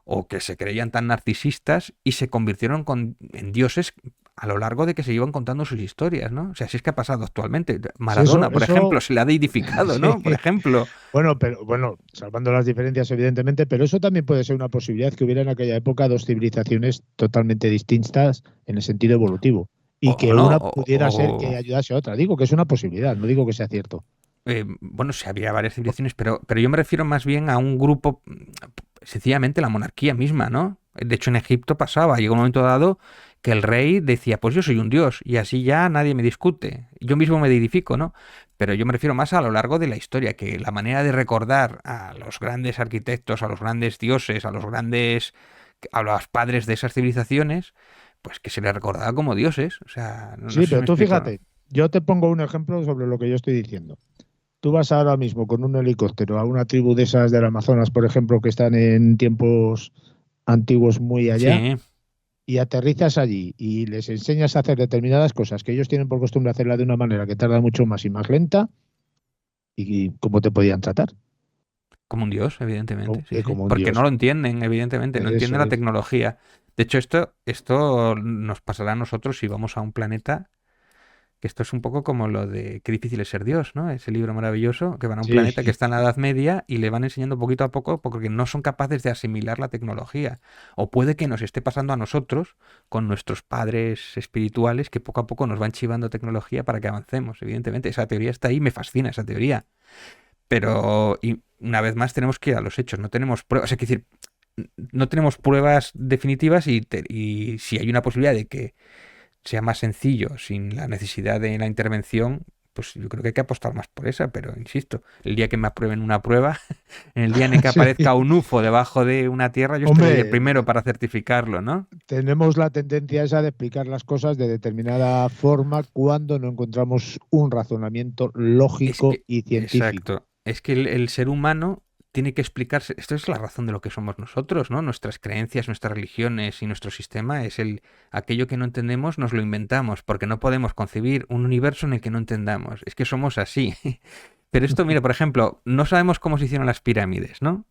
B: o que se creían tan narcisistas y se convirtieron en dioses a lo largo de que se iban contando sus historias, ¿no? O sea, si es que ha pasado actualmente.
A: Sí,
B: Maradona, por ejemplo, se le ha deidificado,
A: sí.
B: ¿no? Por ejemplo.
A: Bueno, pero bueno, salvando las diferencias, evidentemente, pero eso también puede ser una posibilidad que hubiera en aquella época dos civilizaciones totalmente distintas en el sentido evolutivo y que
B: O no,
A: una pudiera ser que
B: o,
A: ayudase a otra. Digo que es una posibilidad, no digo que sea cierto.
B: bueno, sí había varias civilizaciones, pero yo me refiero más bien a un grupo, sencillamente la monarquía misma, ¿no? De hecho, en Egipto pasaba, llegó un momento dado que el rey decía, pues yo soy un dios, y así ya nadie me discute, yo mismo me deidifico, ¿no? Pero yo me refiero más a lo largo de la historia, que la manera de recordar a los grandes arquitectos, a los grandes dioses, a los padres de esas civilizaciones, pues que se les recordaba como dioses, o sea, no
A: Sí,
B: sé si
A: pero
B: me
A: tú
B: explico, ¿no?
A: fíjate, yo te pongo un ejemplo sobre lo que yo estoy diciendo. Tú vas ahora mismo con un helicóptero a una tribu de esas del Amazonas, por ejemplo, que están en tiempos antiguos muy allá,
B: Sí.
A: y aterrizas allí y les enseñas a hacer determinadas cosas que ellos tienen por costumbre hacerla de una manera que tarda mucho más y más lenta, y cómo te podían tratar,
B: Como un dios, evidentemente, sí, sí.
A: como un
B: Porque no
A: dios.
B: lo entienden, evidentemente, no
A: Eso
B: entienden la
A: es.
B: tecnología. De hecho, esto nos pasará a nosotros si vamos a un planeta, que esto es un poco como lo de Qué difícil es ser Dios, ¿no? Ese libro maravilloso, que van a un
A: Sí,
B: planeta que está en la Edad Media y le van enseñando poquito a poco porque no son capaces de asimilar la tecnología. O puede que nos esté pasando a nosotros con nuestros padres espirituales que poco a poco nos van chivando tecnología para que avancemos, evidentemente. Esa teoría está ahí, me fascina esa teoría. Pero y una vez más tenemos que ir a los hechos, no tenemos pruebas, es decir, no tenemos pruebas definitivas y si hay una posibilidad de que sea más sencillo sin la necesidad de la intervención, pues yo creo que hay que apostar más por esa, pero insisto, el día que me aprueben una prueba, en el día en el que
A: Sí.
B: aparezca un UFO debajo de una tierra, yo estaré el
A: Hombre,
B: primero para certificarlo, ¿no?
A: tenemos la tendencia esa de explicar las cosas de determinada forma cuando no encontramos un razonamiento
B: Es
A: lógico
B: que,
A: y científico.
B: exacto, es que el ser humano tiene que explicarse, esto es la razón de lo que somos nosotros, ¿no? Nuestras creencias, nuestras religiones y nuestro sistema es aquello que no entendemos nos lo inventamos, porque no podemos concebir un universo en el que no entendamos, es que somos así. Pero esto, mira, por ejemplo, no sabemos cómo se hicieron las pirámides, ¿no?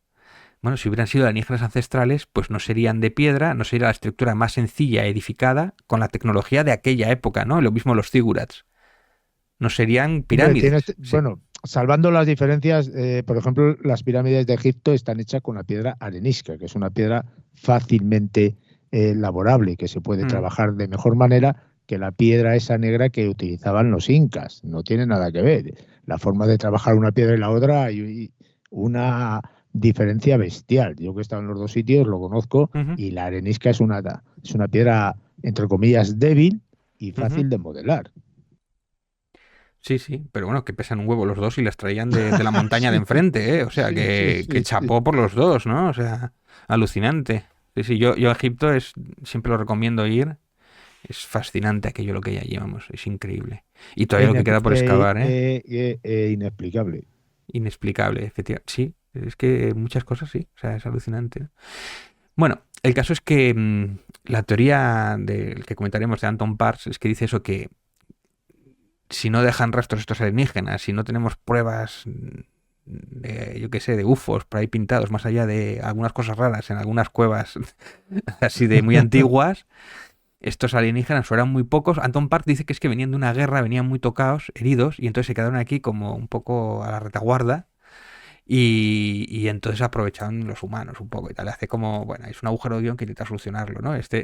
B: Bueno, si hubieran sido alienígenas ancestrales, pues no serían de piedra, no sería la estructura más sencilla edificada con la tecnología de aquella época, ¿no? Y lo mismo los zigurats, no serían
A: Hombre,
B: pirámides. Sí.
A: bueno, salvando las diferencias, por ejemplo, las pirámides de Egipto están hechas con la piedra arenisca, que es una piedra fácilmente elaborable, que se puede
B: Mm.
A: trabajar de mejor manera que la piedra esa negra que utilizaban los incas. No tiene nada que ver. La forma de trabajar una piedra y la otra hay una diferencia bestial. Yo que he estado en los dos sitios lo conozco
B: Ujú,
A: y la arenisca es una piedra, entre comillas, débil y
B: ujú.
A: fácil de modelar.
B: Sí, sí, pero bueno, que pesan un huevo los dos y las traían de la montaña de
A: Sí,
B: enfrente, ¿eh? O sea,
A: sí, sí,
B: que
A: sí, sí.
B: chapó por los dos, ¿no? O sea, alucinante. Sí, sí, yo a Egipto siempre lo recomiendo ir. Es fascinante aquello lo que ya llevamos, es increíble. Y todavía lo que queda por excavar, ¿eh?
A: Inexplicable.
B: Inexplicable, efectivamente. Sí, es que muchas cosas sí, o sea, es alucinante, ¿no? Bueno, el caso es que la teoría del que comentaremos de Anton Parks es que dice eso que si no dejan rastros estos alienígenas, si no tenemos pruebas de, yo qué sé, de UFOs por ahí pintados, más allá de algunas cosas raras en algunas cuevas así de muy antiguas, estos alienígenas eran muy pocos. Anton Park dice que es que venían de una guerra, venían muy tocados, heridos, y entonces se quedaron aquí como un poco a la retaguarda. Y entonces aprovecharon los humanos un poco y tal. Hace como, bueno, es un agujero de guión que intenta solucionarlo, ¿no? Este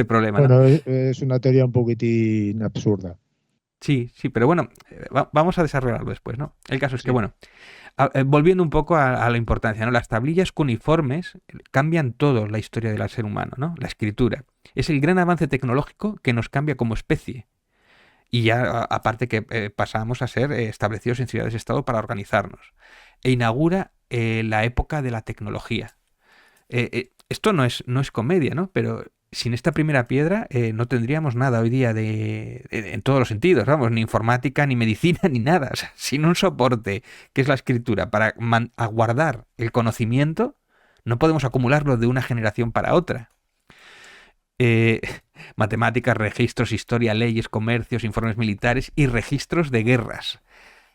B: problema, ¿no?
A: Bueno, es una teoría un poquitín absurda.
B: Sí, sí, pero bueno, vamos a desarrollarlo después, ¿no? El caso es que,
A: Sí.
B: bueno, volviendo un poco a la importancia, ¿no? Las tablillas cuneiformes cambian todo la historia del ser humano, ¿no? La escritura. Es el gran avance tecnológico que nos cambia como especie. Y ya, aparte que pasamos a ser establecidos en ciudades-estado para organizarnos. E inaugura la época de la tecnología. Esto no es comedia, ¿no? Pero sin esta primera piedra no tendríamos nada hoy día en todos los sentidos, vamos, ni informática, ni medicina, ni nada. O sea, sin un soporte, que es la escritura, para aguardar el conocimiento, no podemos acumularlo de una generación para otra. Eh, matemáticas, registros, historia, leyes, comercios, informes militares y registros de guerras.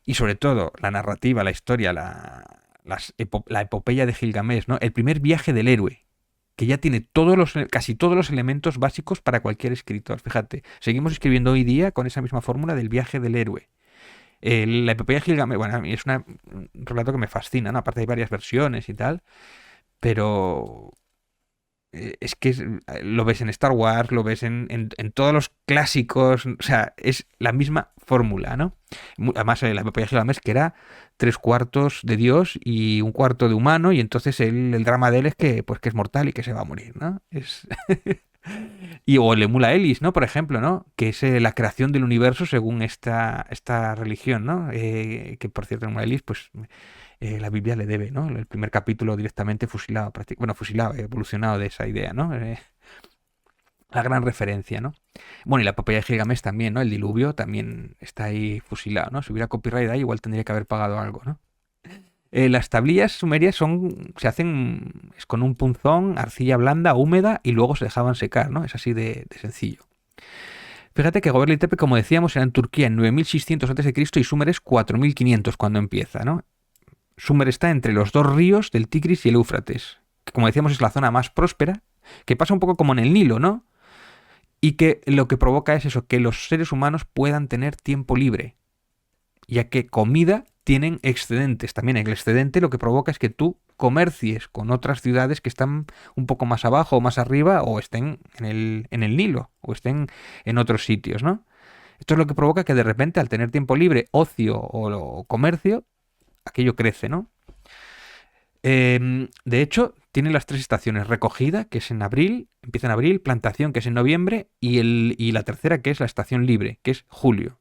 B: Y sobre todo, la narrativa, la historia, la epopeya de Gilgamesh, ¿no? El primer viaje del héroe, que ya tiene casi todos los elementos básicos para cualquier escritor. Fíjate, seguimos escribiendo hoy día con esa misma fórmula del viaje del héroe. La epopeya de Gilgamesh, bueno, a mí es un relato que me fascina, ¿no? Aparte hay varias versiones y tal, pero es que lo ves en Star Wars, lo ves en todos los clásicos, o sea, es la misma fórmula, ¿no? Además, la epopeya de Gilgamesh, que era tres cuartos de Dios y un cuarto de humano, y entonces el drama de él es que, pues, que es mortal y que se va a morir, ¿no? O el Emula Elis, ¿no? Por ejemplo, ¿no? Que es la creación del universo según esta religión, ¿no? Que por cierto, Emula Elis, pues la Biblia le debe, ¿no? El primer capítulo directamente fusilado, bueno, fusilado, evolucionado de esa idea, ¿no? La gran referencia, ¿no? Bueno, y la epopeya de Gilgamesh también, ¿no? El diluvio también está ahí fusilado, ¿no? Si hubiera copyright ahí, igual tendría que haber pagado algo, ¿no? Las tablillas sumerias se hacen es con un punzón, arcilla blanda, húmeda y luego se dejaban secar, ¿no? Es así de sencillo. Fíjate que Göbekli Tepe, como decíamos, era en Turquía en 9600 a.C. y Sumer es 4500 cuando empieza, ¿no? Sumer está entre los dos ríos del Tigris y el Éufrates, que como decíamos es la zona más próspera, que pasa un poco como en el Nilo, ¿no? Y que lo que provoca es eso, que los seres humanos puedan tener tiempo libre, ya que comida tienen excedentes. También el excedente lo que provoca es que tú comercies con otras ciudades que están un poco más abajo o más arriba o estén en el Nilo o estén en otros sitios, ¿no? Esto es lo que provoca que de repente al tener tiempo libre, ocio o comercio, aquello crece, ¿no? De hecho, tiene las tres estaciones: recogida, que es en abril, empieza en abril; plantación, que es en noviembre; y la tercera, que es la estación libre, que es julio.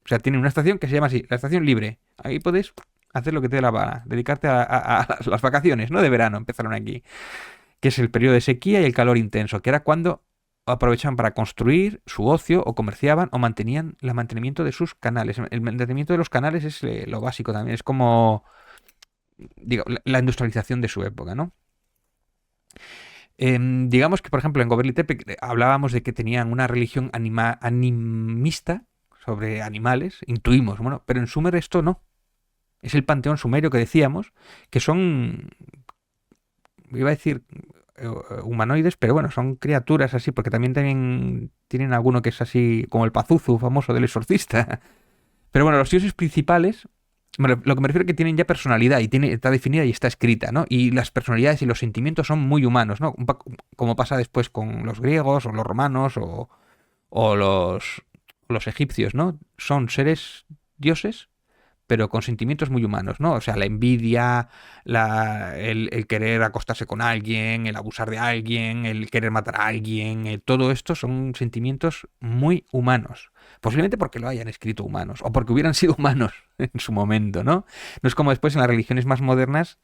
B: O sea, tienen una estación que se llama así, la estación libre. Ahí puedes hacer lo que te dé la gana, dedicarte a las vacaciones, ¿no? De verano, empezaron aquí, que es el periodo de sequía y el calor intenso, que era cuando aprovechaban para construir su ocio o comerciaban o mantenían el mantenimiento de sus canales. El mantenimiento de los canales es lo básico también, es como, digo, la industrialización de su época, ¿no? Digamos que, por ejemplo, en Göbekli Tepe hablábamos de que tenían una religión animista sobre animales, intuimos, bueno, pero en Sumer esto no. Es el panteón sumerio que decíamos, que son, iba a decir humanoides, pero bueno, son criaturas así, porque también tienen alguno que es así, como el Pazuzu famoso del exorcista. Pero bueno, los dioses principales, bueno, lo que me refiero es que tienen ya personalidad y está definida y está escrita, ¿no? Y las personalidades y los sentimientos son muy humanos, ¿no? Como pasa después con los griegos o los romanos o los egipcios, ¿no? Son seres dioses pero con sentimientos muy humanos, ¿no? O sea, la envidia, el querer acostarse con alguien, el abusar de alguien, el querer matar a alguien, todo esto son sentimientos muy humanos. Posiblemente porque lo hayan escrito humanos, o porque hubieran sido humanos en su momento, ¿no? No es como después en las religiones más modernas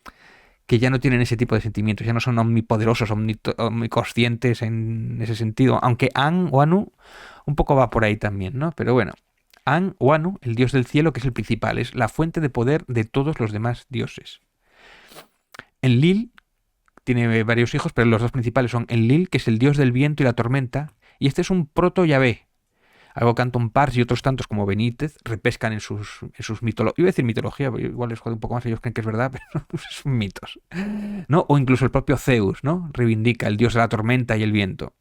B: que ya no tienen ese tipo de sentimientos, ya no son omnipoderosos, omniconscientes en ese sentido, aunque An o Anu un poco va por ahí también, ¿no? Pero bueno, An o Anu, el dios del cielo, que es el principal, es la fuente de poder de todos los demás dioses. Enlil tiene varios hijos, pero los dos principales son Enlil, que es el dios del viento y la tormenta, y este es un proto-Yahvé. Algo que Anton Pars y otros tantos como Benítez repescan en sus mitologías. Iba a decir mitología, igual les jode un poco más, ellos creen que es verdad, pero son mitos, ¿no? O incluso el propio Zeus, ¿no? Reivindica el dios de la tormenta y el viento.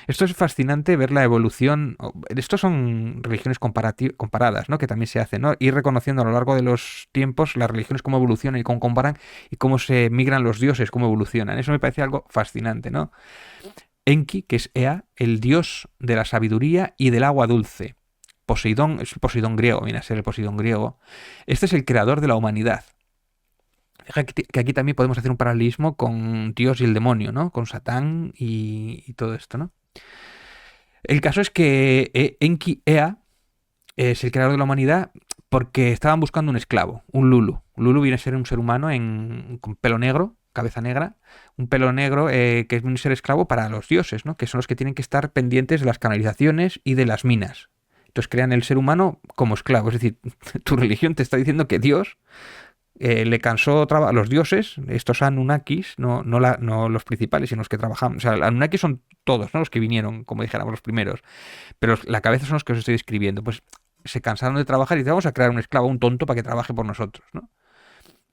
B: Esto es fascinante ver la evolución. Estos son religiones comparadas, ¿no? Que también se hacen, ¿no? Ir reconociendo a lo largo de los tiempos las religiones cómo evolucionan y cómo comparan y cómo se migran los dioses, cómo evolucionan. Eso me parece algo fascinante, ¿no? Enki, que es Ea, el dios de la sabiduría y del agua dulce. Poseidón, es el Poseidón griego, viene a ser el Poseidón griego. Este es el creador de la humanidad. Fíjate que aquí también podemos hacer un paralelismo con Dios y el demonio, ¿no? Con Satán y todo esto, ¿no? El caso es que Enki Ea es el creador de la humanidad porque estaban buscando un esclavo, un Lulu. Un Lulu viene a ser un ser humano con pelo negro, cabeza negra, un pelo negro que es un ser esclavo para los dioses, ¿no? Que son los que tienen que estar pendientes de las canalizaciones y de las minas. Entonces crean el ser humano como esclavo. Es decir, tu religión te está diciendo que Dios le cansó a los dioses, estos Anunnakis, no los principales, sino los que trabajan. O sea, los Anunnakis son todos, ¿no? Los que vinieron, como dijéramos, los primeros. Pero la cabeza son los que os estoy describiendo. Pues se cansaron de trabajar y dicen, vamos a crear un esclavo, un tonto, para que trabaje por nosotros, ¿no?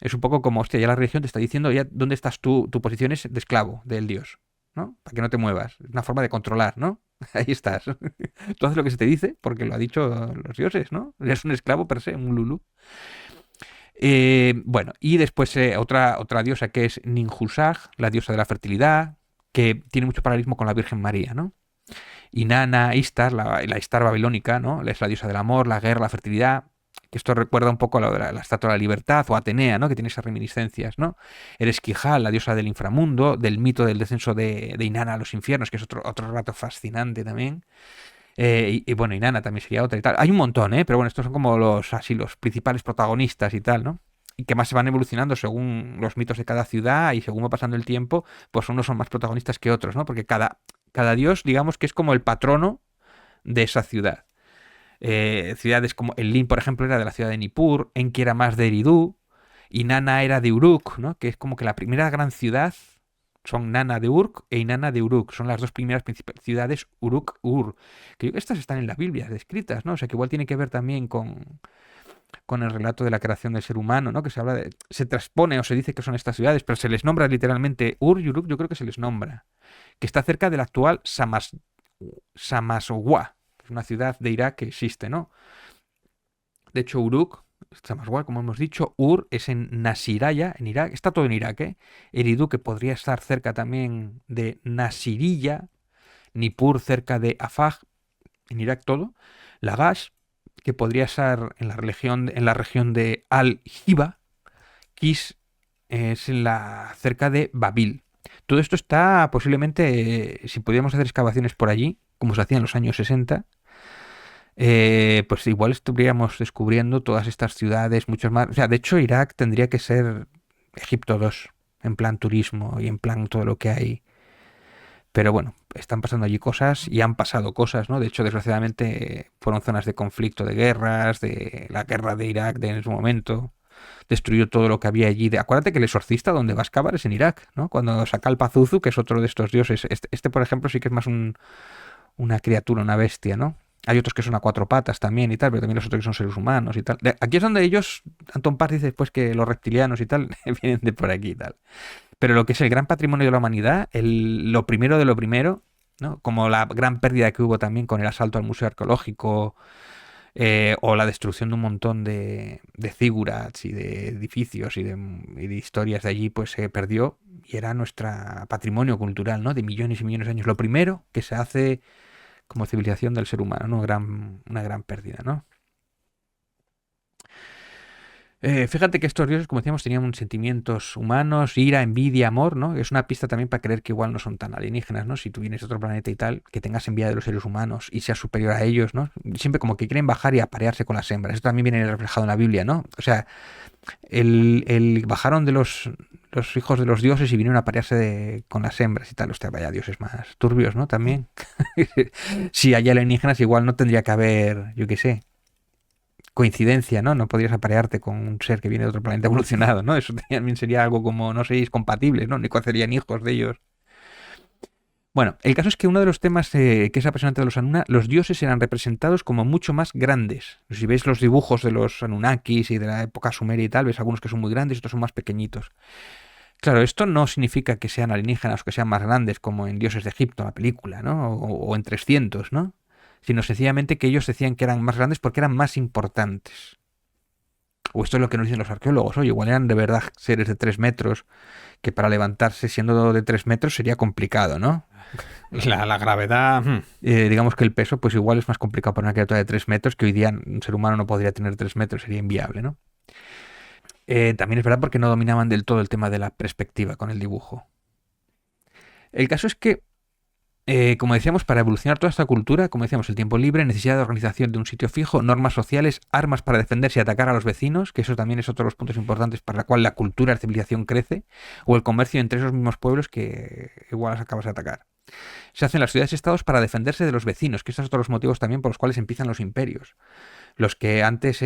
B: Es un poco como, hostia, ya la religión te está diciendo ya dónde estás tú, tu posición es de esclavo del dios, ¿no? Para que no te muevas. Es una forma de controlar, ¿no? Ahí estás. Tú haces lo que se te dice porque lo ha dicho los dioses, ¿no? Eres un esclavo per se, un Lulu. Bueno, y después otra diosa que es Ninhursag, la diosa de la fertilidad, que tiene mucho paralelismo con la Virgen María, ¿no? Inanna, Istar, la Istar babilónica, ¿no? Es la diosa del amor, la guerra, la fertilidad. Que esto recuerda un poco a la estatua de la libertad o Atenea, ¿no? Que tiene esas reminiscencias, ¿no? Ereshkigal, la diosa del inframundo, del mito del descenso de Inanna a los infiernos, que es otro rato fascinante también. Y bueno, Inanna también sería otra y tal. Hay un montón, ¿eh? Pero bueno, estos son como los principales protagonistas y tal, ¿no? Y que más se van evolucionando según los mitos de cada ciudad y según va pasando el tiempo, pues unos son más protagonistas que otros, ¿no? Porque cada dios, digamos que es como el patrono de esa ciudad. Ciudades como Enlil, por ejemplo, era de la ciudad de Nippur, Enki era más de Eridu, y Nana era de Uruk, ¿no? Que es como que la primera gran ciudad son Nana de Uruk e Inanna de Uruk. Son las dos primeras ciudades Uruk-Ur. Que estas están en la Biblia descritas, ¿no? O sea que igual tiene que ver también con el relato de la creación del ser humano, ¿no? Que se transpone o se dice que son estas ciudades, pero se les nombra literalmente Ur y Uruk, yo creo que se les nombra. Que está cerca del actual Samaswa, que es una ciudad de Irak que existe, ¿no? De hecho, Uruk, Samaswa, como hemos dicho, Ur es en Nasiraya, en Irak, está todo en Irak, ¿eh? Eridu, que podría estar cerca también de Nasiriyya, Nippur cerca de Afag, en Irak todo, Lagash, que podría estar en la región de Al-Hiba, Kish es cerca de Babil. Todo esto está posiblemente, si pudiéramos hacer excavaciones por allí, como se hacía en los años 60, pues igual estaríamos descubriendo todas estas ciudades, muchos más. O sea, de hecho, Irak tendría que ser Egipto 2 en plan turismo y en plan todo lo que hay. Pero bueno, están pasando allí cosas y han pasado cosas, ¿no? De hecho, desgraciadamente fueron zonas de conflicto, de guerras, de la guerra de Irak en su momento. Destruyó todo lo que había allí. Acuérdate que el exorcista donde va a excavar es en Irak, ¿no? Cuando saca el Pazuzu, que es otro de estos dioses. Por ejemplo, sí que es más una criatura, una bestia, ¿no? Hay otros que son a cuatro patas también y tal, pero también los otros que son seres humanos y tal. Aquí es donde ellos, Anton Parr dice después que los reptilianos y tal vienen de por aquí y tal. Pero lo que es el gran patrimonio de la humanidad, lo primero de lo primero, ¿no? Como la gran pérdida que hubo también con el asalto al Museo Arqueológico, o la destrucción de un montón de zigurats y de edificios y de historias de allí, pues se perdió y era nuestro patrimonio cultural, ¿no? De millones y millones de años. Lo primero que se hace como civilización del ser humano, ¿no? Una gran pérdida, ¿no? Fíjate que estos dioses, como decíamos, tenían sentimientos humanos, ira, envidia, amor, ¿no? Es una pista también para creer que igual no son tan alienígenas, ¿no? Si tú vienes de otro planeta y tal, que tengas envidia de los seres humanos y seas superior a ellos, ¿no? Siempre como que quieren bajar y aparearse con las hembras. Esto también viene reflejado en la Biblia, ¿no? O sea, bajaron de los hijos de los dioses y vinieron a aparearse con las hembras y tal. Hostia, vaya dioses más turbios, ¿no? También. Si hay alienígenas, igual no tendría que haber, yo qué sé, coincidencia, ¿no? No podrías aparearte con un ser que viene de otro planeta evolucionado, ¿no? Eso también sería algo como no seréis compatibles, ¿no? Ni serían hijos de ellos. Bueno, el caso es que uno de los temas que es apasionante de los Anuna, los dioses eran representados como mucho más grandes. Si ves los dibujos de los Anunnakis y de la época sumeria y tal, ves algunos que son muy grandes y otros son más pequeñitos. Claro, esto no significa que sean alienígenas o que sean más grandes como en Dioses de Egipto, la película, ¿no? O en 300, ¿no? Sino sencillamente que ellos decían que eran más grandes porque eran más importantes. O esto es lo que nos dicen los arqueólogos. Oye, igual eran de verdad seres de 3 metros, que para levantarse siendo de 3 metros sería complicado, ¿no?
C: La gravedad.
B: Digamos que el peso, pues igual es más complicado para una criatura de 3 metros, que hoy día un ser humano no podría tener 3 metros, sería inviable, ¿no? También es verdad porque no dominaban del todo el tema de la perspectiva con el dibujo. El caso es que, como decíamos, para evolucionar toda esta cultura, como decíamos, el tiempo libre, necesidad de organización de un sitio fijo, normas sociales, armas para defenderse y atacar a los vecinos, que eso también es otro de los puntos importantes para la cual la cultura, la civilización crece, o el comercio entre esos mismos pueblos que igual las acabas de atacar. Se hacen las ciudades-estados para defenderse de los vecinos, que estos son otros los motivos también por los cuales empiezan los imperios. Los que antes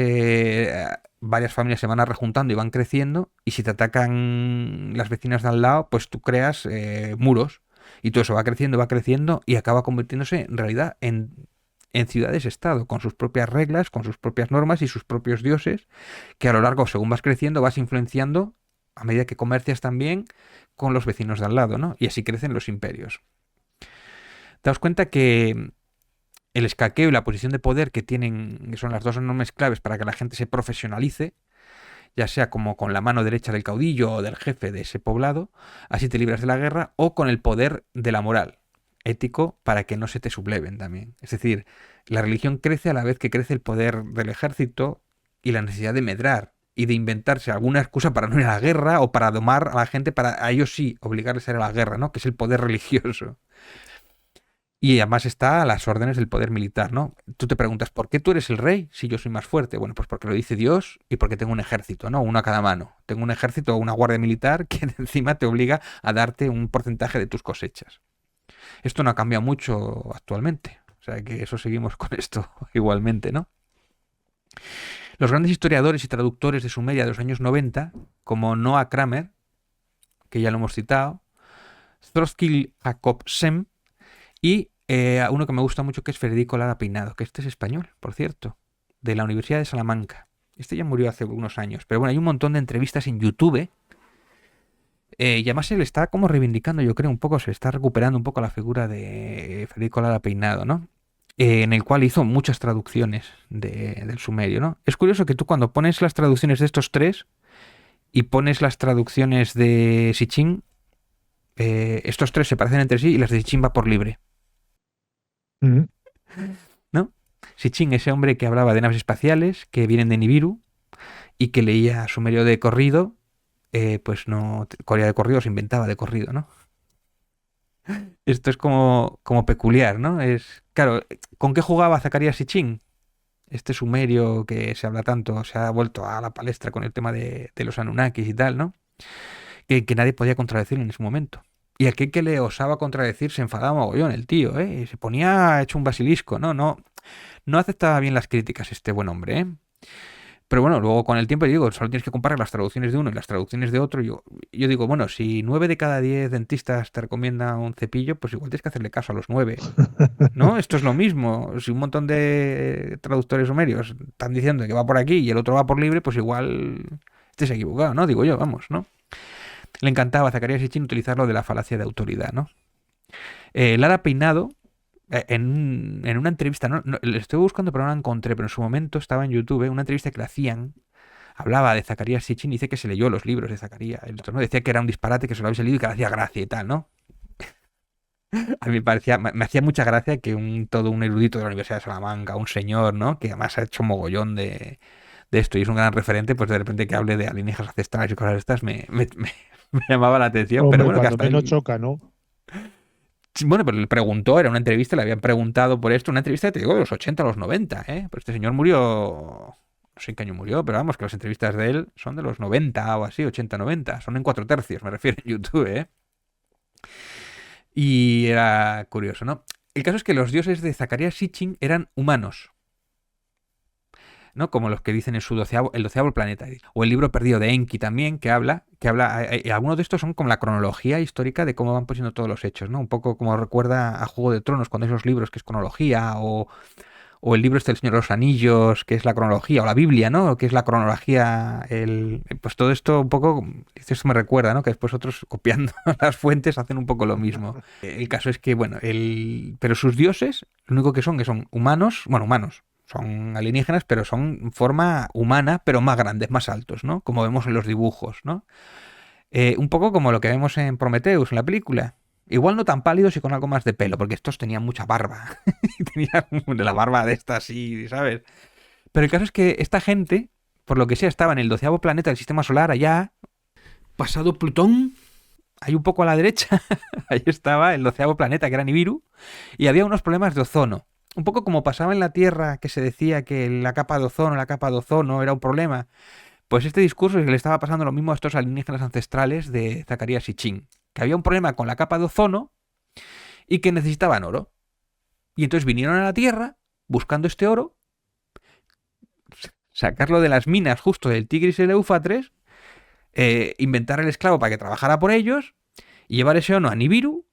B: varias familias se van a rejuntando y van creciendo, y si te atacan las vecinas de al lado, pues tú creas muros, y todo eso va creciendo y acaba convirtiéndose en realidad en ciudades-estado, con sus propias reglas, con sus propias normas y sus propios dioses, que a lo largo, según vas creciendo, vas influenciando a medida que comercias también con los vecinos de al lado, ¿no? Y así crecen los imperios. Daos cuenta que el escaqueo y la posición de poder que tienen, que son las dos enormes claves para que la gente se profesionalice, ya sea como con la mano derecha del caudillo o del jefe de ese poblado, así te libras de la guerra, o con el poder de la moral, ético, para que no se te subleven también. Es decir, la religión crece a la vez que crece el poder del ejército y la necesidad de medrar y de inventarse alguna excusa para no ir a la guerra o para domar a la gente, para a ellos sí obligarles a ir a la guerra, ¿no? Que es el poder religioso. Y además está a las órdenes del poder militar, ¿no? Tú te preguntas, ¿por qué tú eres el rey si yo soy más fuerte? Bueno, pues porque lo dice Dios y porque tengo un ejército, ¿no? Uno a cada mano. Tengo un ejército o una guardia militar que encima te obliga a darte un porcentaje de tus cosechas. Esto no ha cambiado mucho actualmente. O sea que eso seguimos con esto igualmente, ¿no? Los grandes historiadores y traductores de Sumeria de los años 90, como Noah Kramer, que ya lo hemos citado, Throskil Jacobsen y uno que me gusta mucho, que es Federico Lara Peinado, que este es español, por cierto, de la Universidad de Salamanca. Este ya murió hace unos años, pero bueno, hay un montón de entrevistas en YouTube. Y además se le está como reivindicando, yo creo, un poco, se está recuperando un poco la figura de Federico Lara Peinado, ¿no? En el cual hizo muchas traducciones del sumerio, ¿no? Es curioso que tú cuando pones las traducciones de estos tres y pones las traducciones de Sitchin, estos tres se parecen entre sí y las de Sitchin va por libre. ¿No? Sitchin, ese hombre que hablaba de naves espaciales que vienen de Nibiru y que leía sumerio de corrido, pues no, Corea de corrido se inventaba de corrido, ¿no? Esto es como peculiar, ¿no? Es, claro, ¿con qué jugaba Zacarías Sitchin? este sumerio que se habla tanto, se ha vuelto a la palestra con el tema de los Anunnakis y tal, ¿no? Que nadie podía contradecirlo en ese momento. Y aquel que le osaba contradecir se enfadaba mogollón, el tío, ¿eh? Y se ponía hecho un basilisco, ¿no? No aceptaba bien las críticas este buen hombre, ¿eh? Pero bueno, luego con el tiempo digo, solo tienes que comparar las traducciones de uno y las traducciones de otro. Yo digo, bueno, si 9 de cada 10 dentistas te recomiendan un cepillo, pues igual tienes que hacerle caso a los 9, ¿no? Esto es lo mismo. Si un montón de traductores sumerios están diciendo que va por aquí y el otro va por libre, pues igual estés equivocado, ¿no? Digo yo, vamos, ¿no? Le encantaba a Zacarías Sitchin utilizar lo de la falacia de autoridad, ¿no? Lara Peinado, en una entrevista, le estoy buscando pero no la encontré, pero en su momento estaba en YouTube, una entrevista que le hacían, hablaba de Zacarías Sitchin y dice que se leyó los libros de Zacarías. El otro, ¿no? Decía que era un disparate, que se lo había leído y que le hacía gracia y tal, ¿no? A mí me hacía mucha gracia que todo un erudito de la Universidad de Salamanca, un señor, ¿no? Que además ha hecho mogollón de esto y es un gran referente, pues de repente que hable de alienígenas ancestrales y cosas de estas me llamaba la atención.
A: Hombre,
B: pero bueno, que
A: cuando
B: hasta
A: menos choca, ¿no?
B: Bueno, pero le preguntó, era una entrevista, le habían preguntado por esto, una entrevista, te digo, de los 80 a los 90, ¿eh? Pero este señor murió, no sé en qué año murió, pero vamos, que las entrevistas de él son de los 90 o así, 80-90, son en 4 tercios, me refiero en YouTube, ¿eh? Y era curioso, ¿no? El caso es que los dioses de Zacarías Sitchin eran humanos, ¿no? Como los que dicen en su el 12º planeta. O el libro perdido de Enki también, que habla algunos de estos son como la cronología histórica de cómo van poniendo todos los hechos, ¿no? Un poco como recuerda a Juego de Tronos, cuando hay esos libros que es cronología, o el libro este del Señor de los Anillos, que es la cronología, o la Biblia, ¿no? Que es la cronología, pues todo esto un poco, eso me recuerda, ¿no? Que después otros, copiando las fuentes, hacen un poco lo mismo. El caso es que, bueno, pero sus dioses, lo único que son humanos, bueno, humanos, son alienígenas, pero son forma humana, pero más grandes, más altos, ¿no? Como vemos en los dibujos, ¿no? Un poco como lo que vemos en Prometheus, en la película. Igual no tan pálidos y con algo más de pelo, porque estos tenían mucha barba. Tenían la barba de esta así, ¿sabes? Pero el caso es que esta gente, por lo que sea, estaba en el 12º planeta del sistema solar, allá, pasado Plutón, ahí un poco a la derecha, ahí estaba el 12º planeta, que era Nibiru, y había unos problemas de ozono. Un poco como pasaba en la Tierra, que se decía que la capa de ozono era un problema. Pues este discurso es que le estaba pasando lo mismo a estos alienígenas ancestrales de Zacarías Sitchin, que había un problema con la capa de ozono y que necesitaban oro. Y entonces vinieron a la Tierra buscando este oro, sacarlo de las minas justo del Tigris y el Éufrates, inventar el esclavo para que trabajara por ellos y llevar ese oro a Nibiru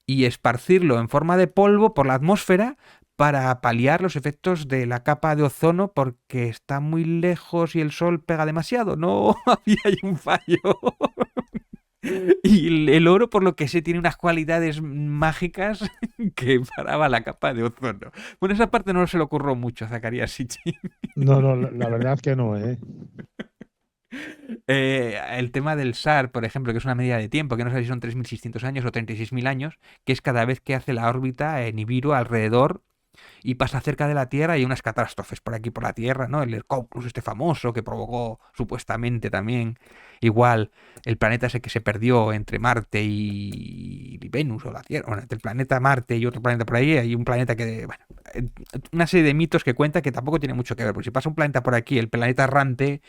B: y esparcirlo en forma de polvo por la atmósfera para paliar los efectos de la capa de ozono porque está muy lejos y el sol pega demasiado. No, había ahí un fallo. Y el oro, por lo que sé, tiene unas cualidades mágicas que paraba la capa de ozono. Bueno, esa parte no se le ocurrió mucho a Zacarías Sitchin.
A: No, la verdad es que no, ¿eh?
B: El tema del SAR, por ejemplo, que es una medida de tiempo, que no sé si son 3.600 años o 36.000 años, que es cada vez que hace la órbita en Nibiru alrededor y pasa cerca de la Tierra y hay unas catástrofes por aquí por la Tierra, ¿no? El Hercóclus este famoso que provocó supuestamente también igual el planeta ese que se perdió entre Marte y Venus o la Tierra, bueno, entre el planeta Marte y otro planeta por ahí, hay un planeta que, bueno, una serie de mitos que cuenta que tampoco tiene mucho que ver, porque si pasa un planeta por aquí, el planeta errante,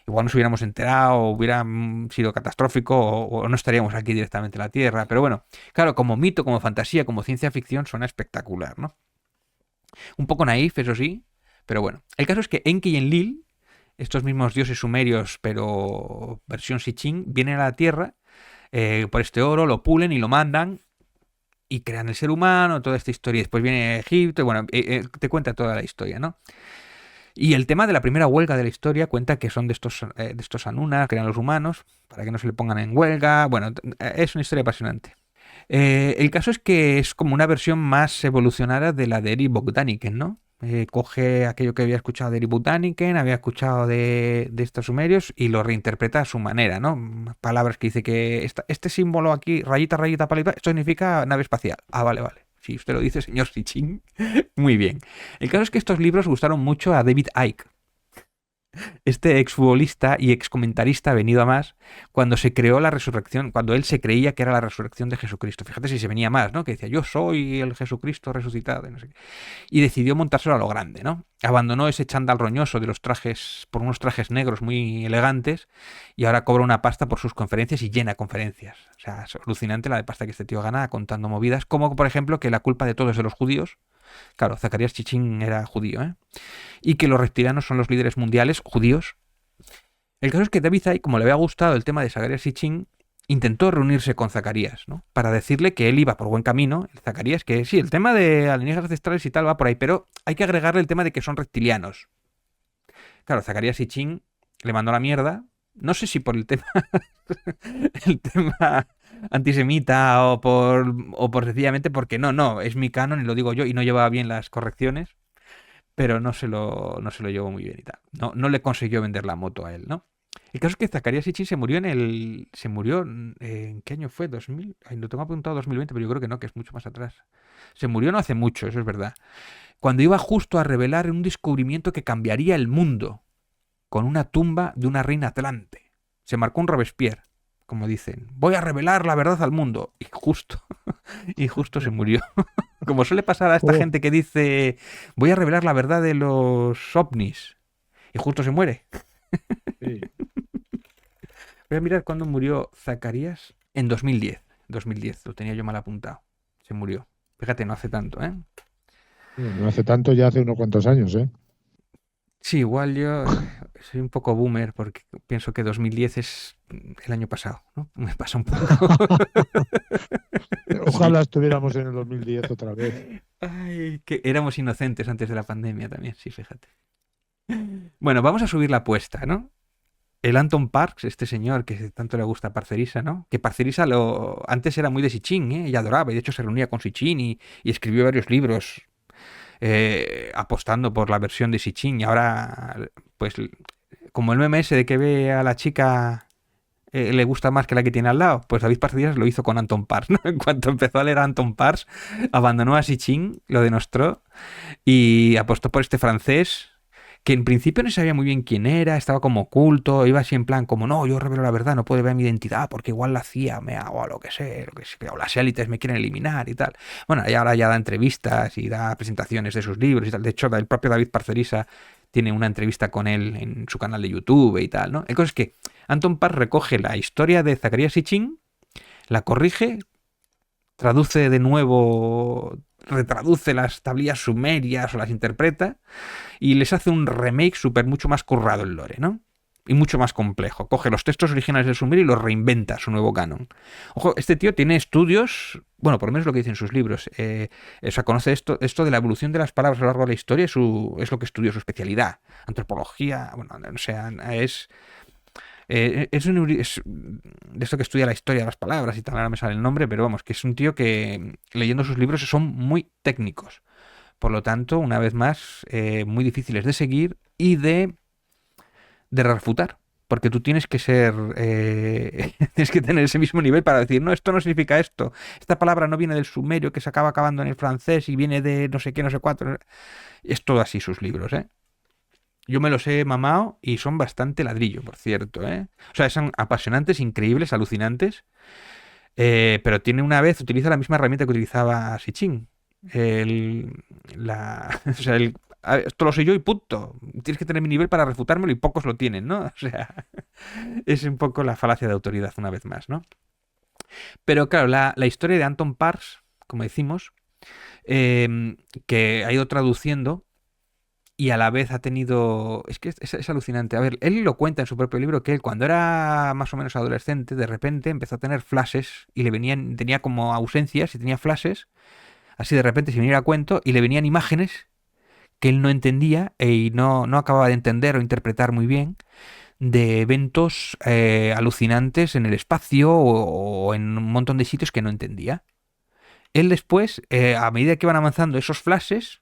B: igual nos hubiéramos enterado, hubiera sido catastrófico o no estaríamos aquí directamente en la Tierra, pero bueno, claro, como mito, como fantasía, como ciencia ficción suena espectacular, ¿no? Un poco naif, eso sí, pero bueno. El caso es que Enki y Enlil, estos mismos dioses sumerios, pero versión Sitchin, vienen a la Tierra por este oro, lo pulen y lo mandan y crean el ser humano, toda esta historia. Después viene Egipto y bueno, te cuenta toda la historia, ¿no? Y el tema de la primera huelga de la historia cuenta que son de estos Anunnakis, que eran los humanos, para que no se le pongan en huelga. Bueno, es una historia apasionante. El caso es que es como una versión más evolucionada de la de Eric Bogdaniken, ¿no? Coge aquello que había escuchado de Eric Bogdaniken, había escuchado de estos sumerios y lo reinterpreta a su manera, ¿no? Palabras que dice que este símbolo aquí, rayita, rayita, palita, esto significa nave espacial. Ah, vale. Si usted lo dice, señor Sitchin, muy bien. El caso es que estos libros gustaron mucho a David Icke. Este exfutbolista y excomentarista venido a más, cuando se creó la resurrección, cuando él se creía que era la resurrección de Jesucristo. Fíjate si se venía más, ¿no? Que decía, yo soy el Jesucristo resucitado, y no sé qué. Y decidió montárselo a lo grande, ¿no? Abandonó ese chándal roñoso de los trajes, por unos trajes negros muy elegantes, y ahora cobra una pasta por sus conferencias y llena conferencias. O sea, es alucinante la de pasta que este tío gana contando movidas, como por ejemplo que la culpa de todo es de los judíos. Claro, Zacarías Chichín era judío, ¿eh? Y que los reptilianos son los líderes mundiales judíos. El caso es que David Icke, como le había gustado el tema de Zacarías Chichín, intentó reunirse con Zacarías, ¿no? Para decirle que él iba por buen camino, el Zacarías, que sí, el tema de alienígenas ancestrales y tal va por ahí, pero hay que agregarle el tema de que son reptilianos. Claro, Zacarías Chichín le mandó la mierda, no sé si por el tema el tema antisemita o por sencillamente porque no, es mi canon y lo digo yo y no llevaba bien las correcciones, pero no se lo llevó muy bien y tal. No le consiguió vender la moto a él, ¿no? El caso es que Zacarías Sitchin ¿en qué año fue? ¿2000? Ay, no tengo apuntado 2020, pero yo creo que no, que es mucho más atrás. Se murió no hace mucho, eso es verdad. Cuando iba justo a revelar un descubrimiento que cambiaría el mundo, con una tumba de una reina atlante. Se marcó un Robespierre, como dicen. Voy a revelar la verdad al mundo. Y justo se murió. Como suele pasar a esta gente que dice, voy a revelar la verdad de los ovnis. Y justo se muere.
A: Sí.
B: Voy a mirar cuándo murió Zacarías. En 2010. 2010, lo tenía yo mal apuntado. Se murió. Fíjate, no hace tanto, ¿eh?
A: No hace tanto, ya hace unos cuantos años, ¿eh?
B: Sí, igual yo soy un poco boomer porque pienso que 2010 es el año pasado, ¿no? Me pasa un poco.
A: Ojalá estuviéramos en el 2010 otra vez.
B: Ay, que éramos inocentes antes de la pandemia también, sí, fíjate. Bueno, vamos a subir la apuesta, ¿no? El Anton Parks, este señor que tanto le gusta a Parcerisa, ¿no? Que Parcerisa antes era muy de Sitchin, ¿eh? Ella adoraba y de hecho se reunía con Sitchin y escribió varios libros apostando por la versión de Sitchin. Y ahora, pues, como el meme ese de que ve a la chica le gusta más que la que tiene al lado, pues David Parcerisas lo hizo con Anton Parks, ¿no? En cuanto empezó a leer a Anton Parks, abandonó a Sitchin, lo denostró y apostó por este francés que en principio no sabía muy bien quién era, estaba como oculto, iba así en plan como, no, yo revelo la verdad, no puedo ver mi identidad porque igual la CIA me hago lo que sé, o las élites me quieren eliminar y tal. Bueno, y ahora ya da entrevistas y da presentaciones de sus libros y tal. De hecho, el propio David Parcerisa tiene una entrevista con él en su canal de YouTube y tal, ¿no? El caso es que Anton Parks recoge la historia de Zacarías Sitchin, la corrige, traduce de nuevo, retraduce las tablillas sumerias o las interpreta y les hace un remake súper mucho más currado el lore, ¿no? Y mucho más complejo. Coge los textos originales del sumerio y los reinventa a su nuevo canon. Ojo, este tío tiene estudios, bueno, por lo menos lo que dice en sus libros. O sea, conoce esto de la evolución de las palabras a lo largo de la historia, es lo que estudió, su especialidad. Antropología, bueno, o sea, es de esto que estudia la historia de las palabras y tal, ahora me sale el nombre, pero vamos, que es un tío que leyendo sus libros son muy técnicos. Por lo tanto, una vez más, muy difíciles de seguir y de refutar. Porque tú tienes que tienes que tener ese mismo nivel para decir, no, esto no significa esto. Esta palabra no viene del sumerio que se acaba acabando en el francés y viene de no sé qué, no sé cuánto. Es todo así sus libros, ¿eh? Yo me los he mamado y son bastante ladrillo, por cierto, ¿eh? O sea, son apasionantes, increíbles, alucinantes. Pero utiliza la misma herramienta que utilizaba Sitchin. O sea, esto lo sé yo y punto. Tienes que tener mi nivel para refutármelo y pocos lo tienen, ¿no? O sea, es un poco la falacia de autoridad una vez más, ¿no? Pero claro, la historia de Anton Parks, como decimos, que ha ido traduciendo y a la vez ha tenido... Es que es alucinante. A ver, él lo cuenta en su propio libro que él cuando era más o menos adolescente, de repente empezó a tener flashes y tenía como ausencias y tenía flashes, así de repente sin venir a cuento, y le venían imágenes que él no entendía y no acababa de entender o interpretar muy bien de eventos alucinantes en el espacio o en un montón de sitios que no entendía. Él después, a medida que iban avanzando esos flashes,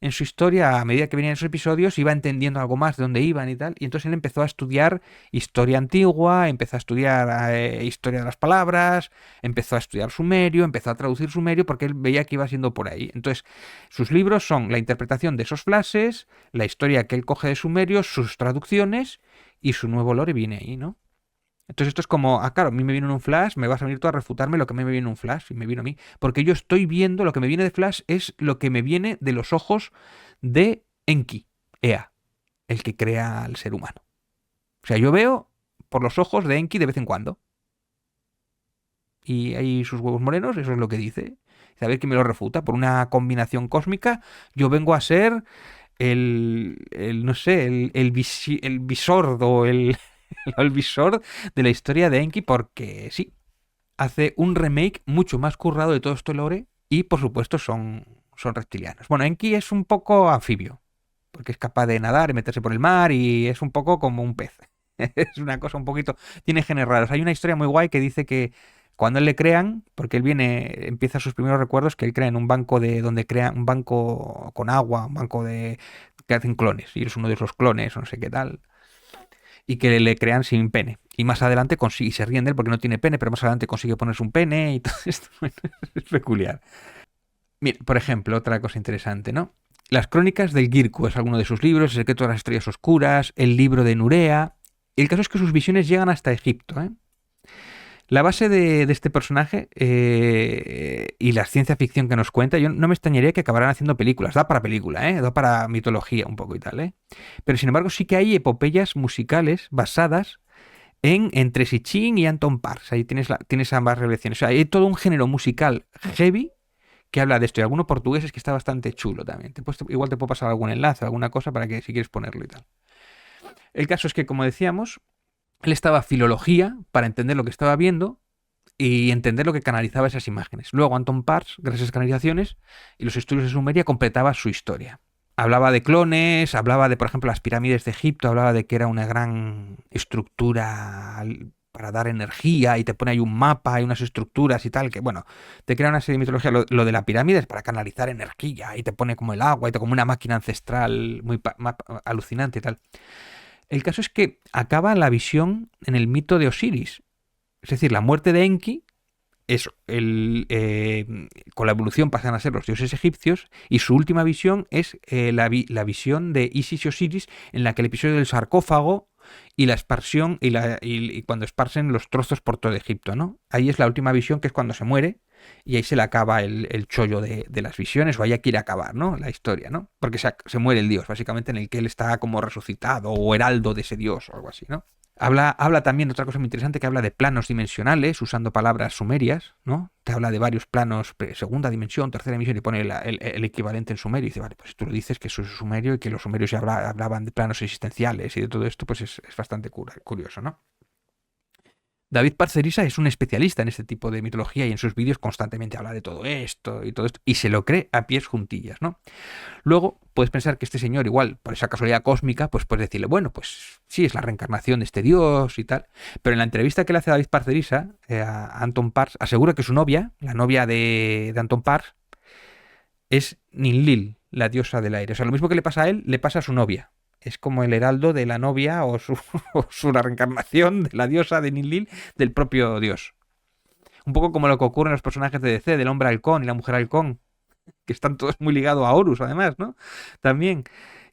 B: en su historia, a medida que venían esos episodios, iba entendiendo algo más de dónde iban y tal. Y entonces él empezó a estudiar historia antigua, empezó a estudiar historia de las palabras, empezó a estudiar sumerio, empezó a traducir sumerio porque él veía que iba siendo por ahí. Entonces, sus libros son la interpretación de esos flashes, la historia que él coge de sumerio, sus traducciones y su nuevo lore viene ahí, ¿no? Entonces esto es como, claro, a mí me viene un flash, me vas a venir tú a refutarme lo que a mí me viene un flash y me vino a mí. Porque yo estoy viendo, lo que me viene de flash es lo que me viene de los ojos de Enki, Ea, el que crea al ser humano. O sea, yo veo por los ojos de Enki de vez en cuando. Y ahí sus huevos morenos, eso es lo que dice. ¿Sabéis que me lo refuta? Por una combinación cósmica, yo vengo a ser no sé, el visor o el visor de la historia de Enki porque sí, hace un remake mucho más currado de todo esto lore y por supuesto son reptilianos. Bueno, Enki es un poco anfibio porque es capaz de nadar y meterse por el mar y es un poco como un pez. Es una cosa un poquito... Tiene genes raros. Hay una historia muy guay que dice que cuando él le crean, porque él empieza sus primeros recuerdos que él crea en un banco donde crea un banco con agua, un banco que hacen clones, y es uno de esos clones, o no sé qué tal, y que le crean sin pene. Y más adelante consigue, y se ríen de él porque no tiene pene, pero más adelante consigue ponerse un pene y todo esto. Bueno, es peculiar. Mira, por ejemplo, otra cosa interesante, ¿no? Las crónicas del Girku es alguno de sus libros, El secreto de las estrellas oscuras, el libro de Nurea. El caso es que sus visiones llegan hasta Egipto, ¿eh? La base de este personaje y la ciencia ficción que nos cuenta, yo no me extrañaría que acabaran haciendo películas. Da para película, ¿eh? Da para mitología un poco y tal, ¿eh? Pero sin embargo sí que hay epopeyas musicales basadas entre Sitchin y Anton Parks. Ahí tienes ambas revelaciones. O sea, hay todo un género musical heavy que habla de esto. Y alguno portugués es que está bastante chulo también. Igual te puedo pasar algún enlace, alguna cosa para que si quieres ponerlo y tal. El caso es que, como decíamos, él estaba filología para entender lo que estaba viendo y entender lo que canalizaba esas imágenes. Luego Anton Parks, gracias a esas canalizaciones y los estudios de Sumeria, completaba su historia. Hablaba de clones, hablaba de, por ejemplo, las pirámides de Egipto, hablaba de que era una gran estructura para dar energía y te pone ahí un mapa y unas estructuras y tal, que bueno, te crea una serie de mitología. Lo de la pirámide es para canalizar energía y te pone como el agua y te como una máquina ancestral muy alucinante y tal. El caso es que acaba la visión en el mito de Osiris. Es decir, la muerte de Enki es con la evolución pasan a ser los dioses egipcios y su última visión es la visión de Isis y Osiris, en la que el episodio del sarcófago y la expansión y cuando esparcen los trozos por todo Egipto, ¿no? Ahí es la última visión, que es cuando se muere y ahí se le acaba el chollo de las visiones, o ahí quiere acabar, ¿no? La historia, ¿no? Porque se muere el dios, básicamente, en el que él está como resucitado o heraldo de ese dios o algo así, ¿no? Habla también de otra cosa muy interesante, que habla de planos dimensionales usando palabras sumerias, ¿no? Te habla de varios planos, segunda dimensión, tercera dimensión, y pone el equivalente en sumerio y dice, vale, pues tú lo dices que eso es sumerio y que los sumerios ya hablaban de planos existenciales y de todo esto, pues es bastante curioso, ¿no? David Parcerisa es un especialista en este tipo de mitología y en sus vídeos constantemente habla de todo esto y se lo cree a pies juntillas, ¿no? Luego puedes pensar que este señor, igual, por esa casualidad cósmica, pues puedes decirle, bueno, pues sí, es la reencarnación de este dios y tal. Pero en la entrevista que le hace David Parcerisa a Anton Parks, asegura que su novia, la novia de Anton Parks, es Ninlil, la diosa del aire. O sea, lo mismo que le pasa a él, le pasa a su novia. Es como el heraldo de la novia o la reencarnación de la diosa de Ninlil del propio dios. Un poco como lo que ocurre en los personajes de DC, del hombre halcón y la mujer halcón, que están todos muy ligados a Horus, además, ¿no? También,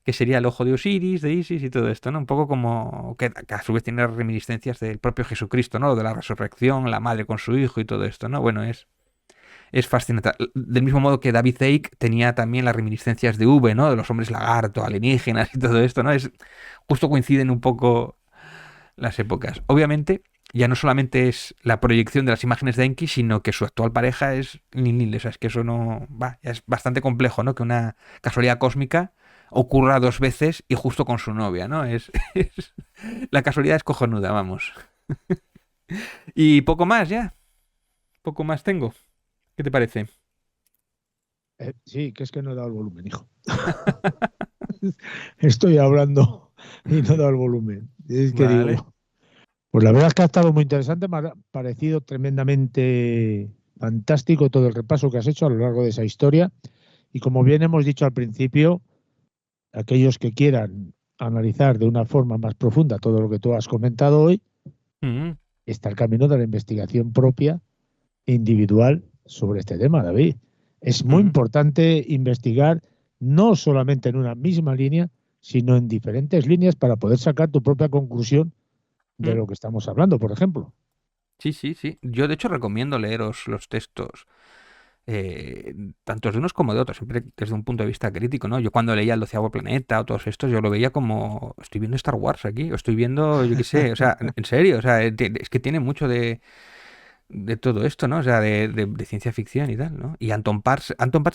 B: que sería el ojo de Osiris, de Isis y todo esto, ¿no? Un poco como que a su vez tiene reminiscencias del propio Jesucristo, ¿no? De la resurrección, la madre con su hijo y todo esto, ¿no? Bueno, es fascinante. Del mismo modo que David Icke tenía también las reminiscencias de V, ¿no? De los hombres lagarto, alienígenas y todo esto, ¿no? Justo coinciden un poco las épocas. Obviamente, ya no solamente es la proyección de las imágenes de Enki, sino que su actual pareja es Ninil. O sea, es que eso no... ya es bastante complejo, ¿no? Que una casualidad cósmica ocurra dos veces y justo con su novia, ¿no? La casualidad es cojonuda, vamos. Y poco más ya. Poco más tengo. ¿Qué te parece?
A: Sí, que es que no he dado el volumen, hijo. Estoy hablando y no he dado el volumen. Es que
B: Vale.
A: digo, pues la verdad es que ha estado muy interesante, me ha parecido tremendamente fantástico todo el repaso que has hecho a lo largo de esa historia Y como bien hemos dicho al principio, aquellos que quieran analizar de una forma más profunda todo lo que tú has comentado hoy,
B: Mm,
A: está el camino de la investigación propia, individual, sobre este tema, David. Es muy
B: mm.
A: importante investigar no solamente en una misma línea, sino en diferentes líneas para poder sacar tu propia conclusión de
B: Mm.
A: lo que estamos hablando, por ejemplo.
B: Sí, sí, sí. Yo de hecho recomiendo leeros los textos, tanto de unos como de otros, siempre desde un punto de vista crítico, ¿no? Yo cuando leía El 12º Planeta o todos estos, yo lo veía como, estoy viendo Star Wars aquí, o estoy viendo, yo qué sé, o sea, en serio, o sea, es que tiene mucho de todo esto, ¿no? O sea, de ciencia ficción y tal, ¿no? Y Anton Parks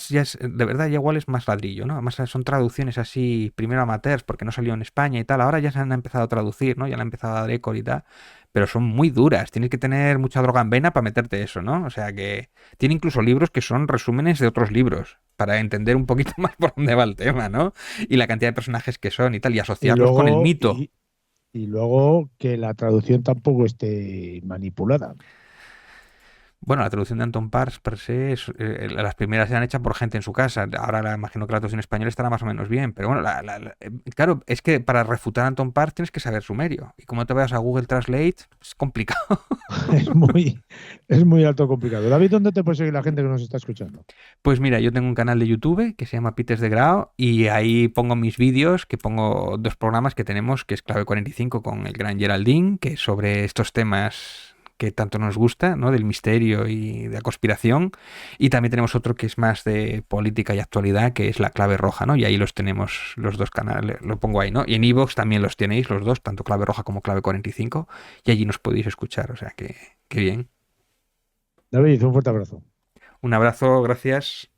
B: ya es, de verdad, ya igual es más ladrillo, ¿no? Además son traducciones así, primero amateurs, porque no salió en España y tal, ahora ya se han empezado a traducir, ¿no? Ya le han empezado a dar eco y tal, pero son muy duras, tienes que tener mucha droga en vena para meterte eso, ¿no? O sea que tiene incluso libros que son resúmenes de otros libros, para entender un poquito más por dónde va el tema, ¿no? Y la cantidad de personajes que son y tal, y
A: Y
B: asociarlos con el
A: luego,
B: mito.
A: y luego que la traducción tampoco esté manipulada.
B: Bueno, la traducción de Anton Parks per se, las primeras se han hechas por gente en su casa. Ahora imagino que la traducción española estará más o menos bien. Pero bueno, claro, es que para refutar a Anton Parks tienes que saber sumerio. Y como te vayas a Google Translate, es complicado.
A: Es muy, es muy alto complicado. David, ¿dónde te puede seguir la gente que nos está escuchando?
B: Pues mira, yo tengo un canal de YouTube que se llama Pites de Grau y ahí pongo mis vídeos, que pongo dos programas que tenemos, que es Clave 45 con el gran Geraldine, que es sobre estos temas que tanto nos gusta, ¿no? Del misterio y de la conspiración. Y también tenemos otro que es más de política y actualidad, que es La Clave Roja, ¿no? Y ahí los tenemos los dos canales, lo pongo ahí, ¿no? Y en iVoox también los tenéis los dos, tanto Clave Roja como Clave 45, y allí nos podéis escuchar, o sea que bien.
A: David, un fuerte abrazo.
B: Un abrazo, gracias.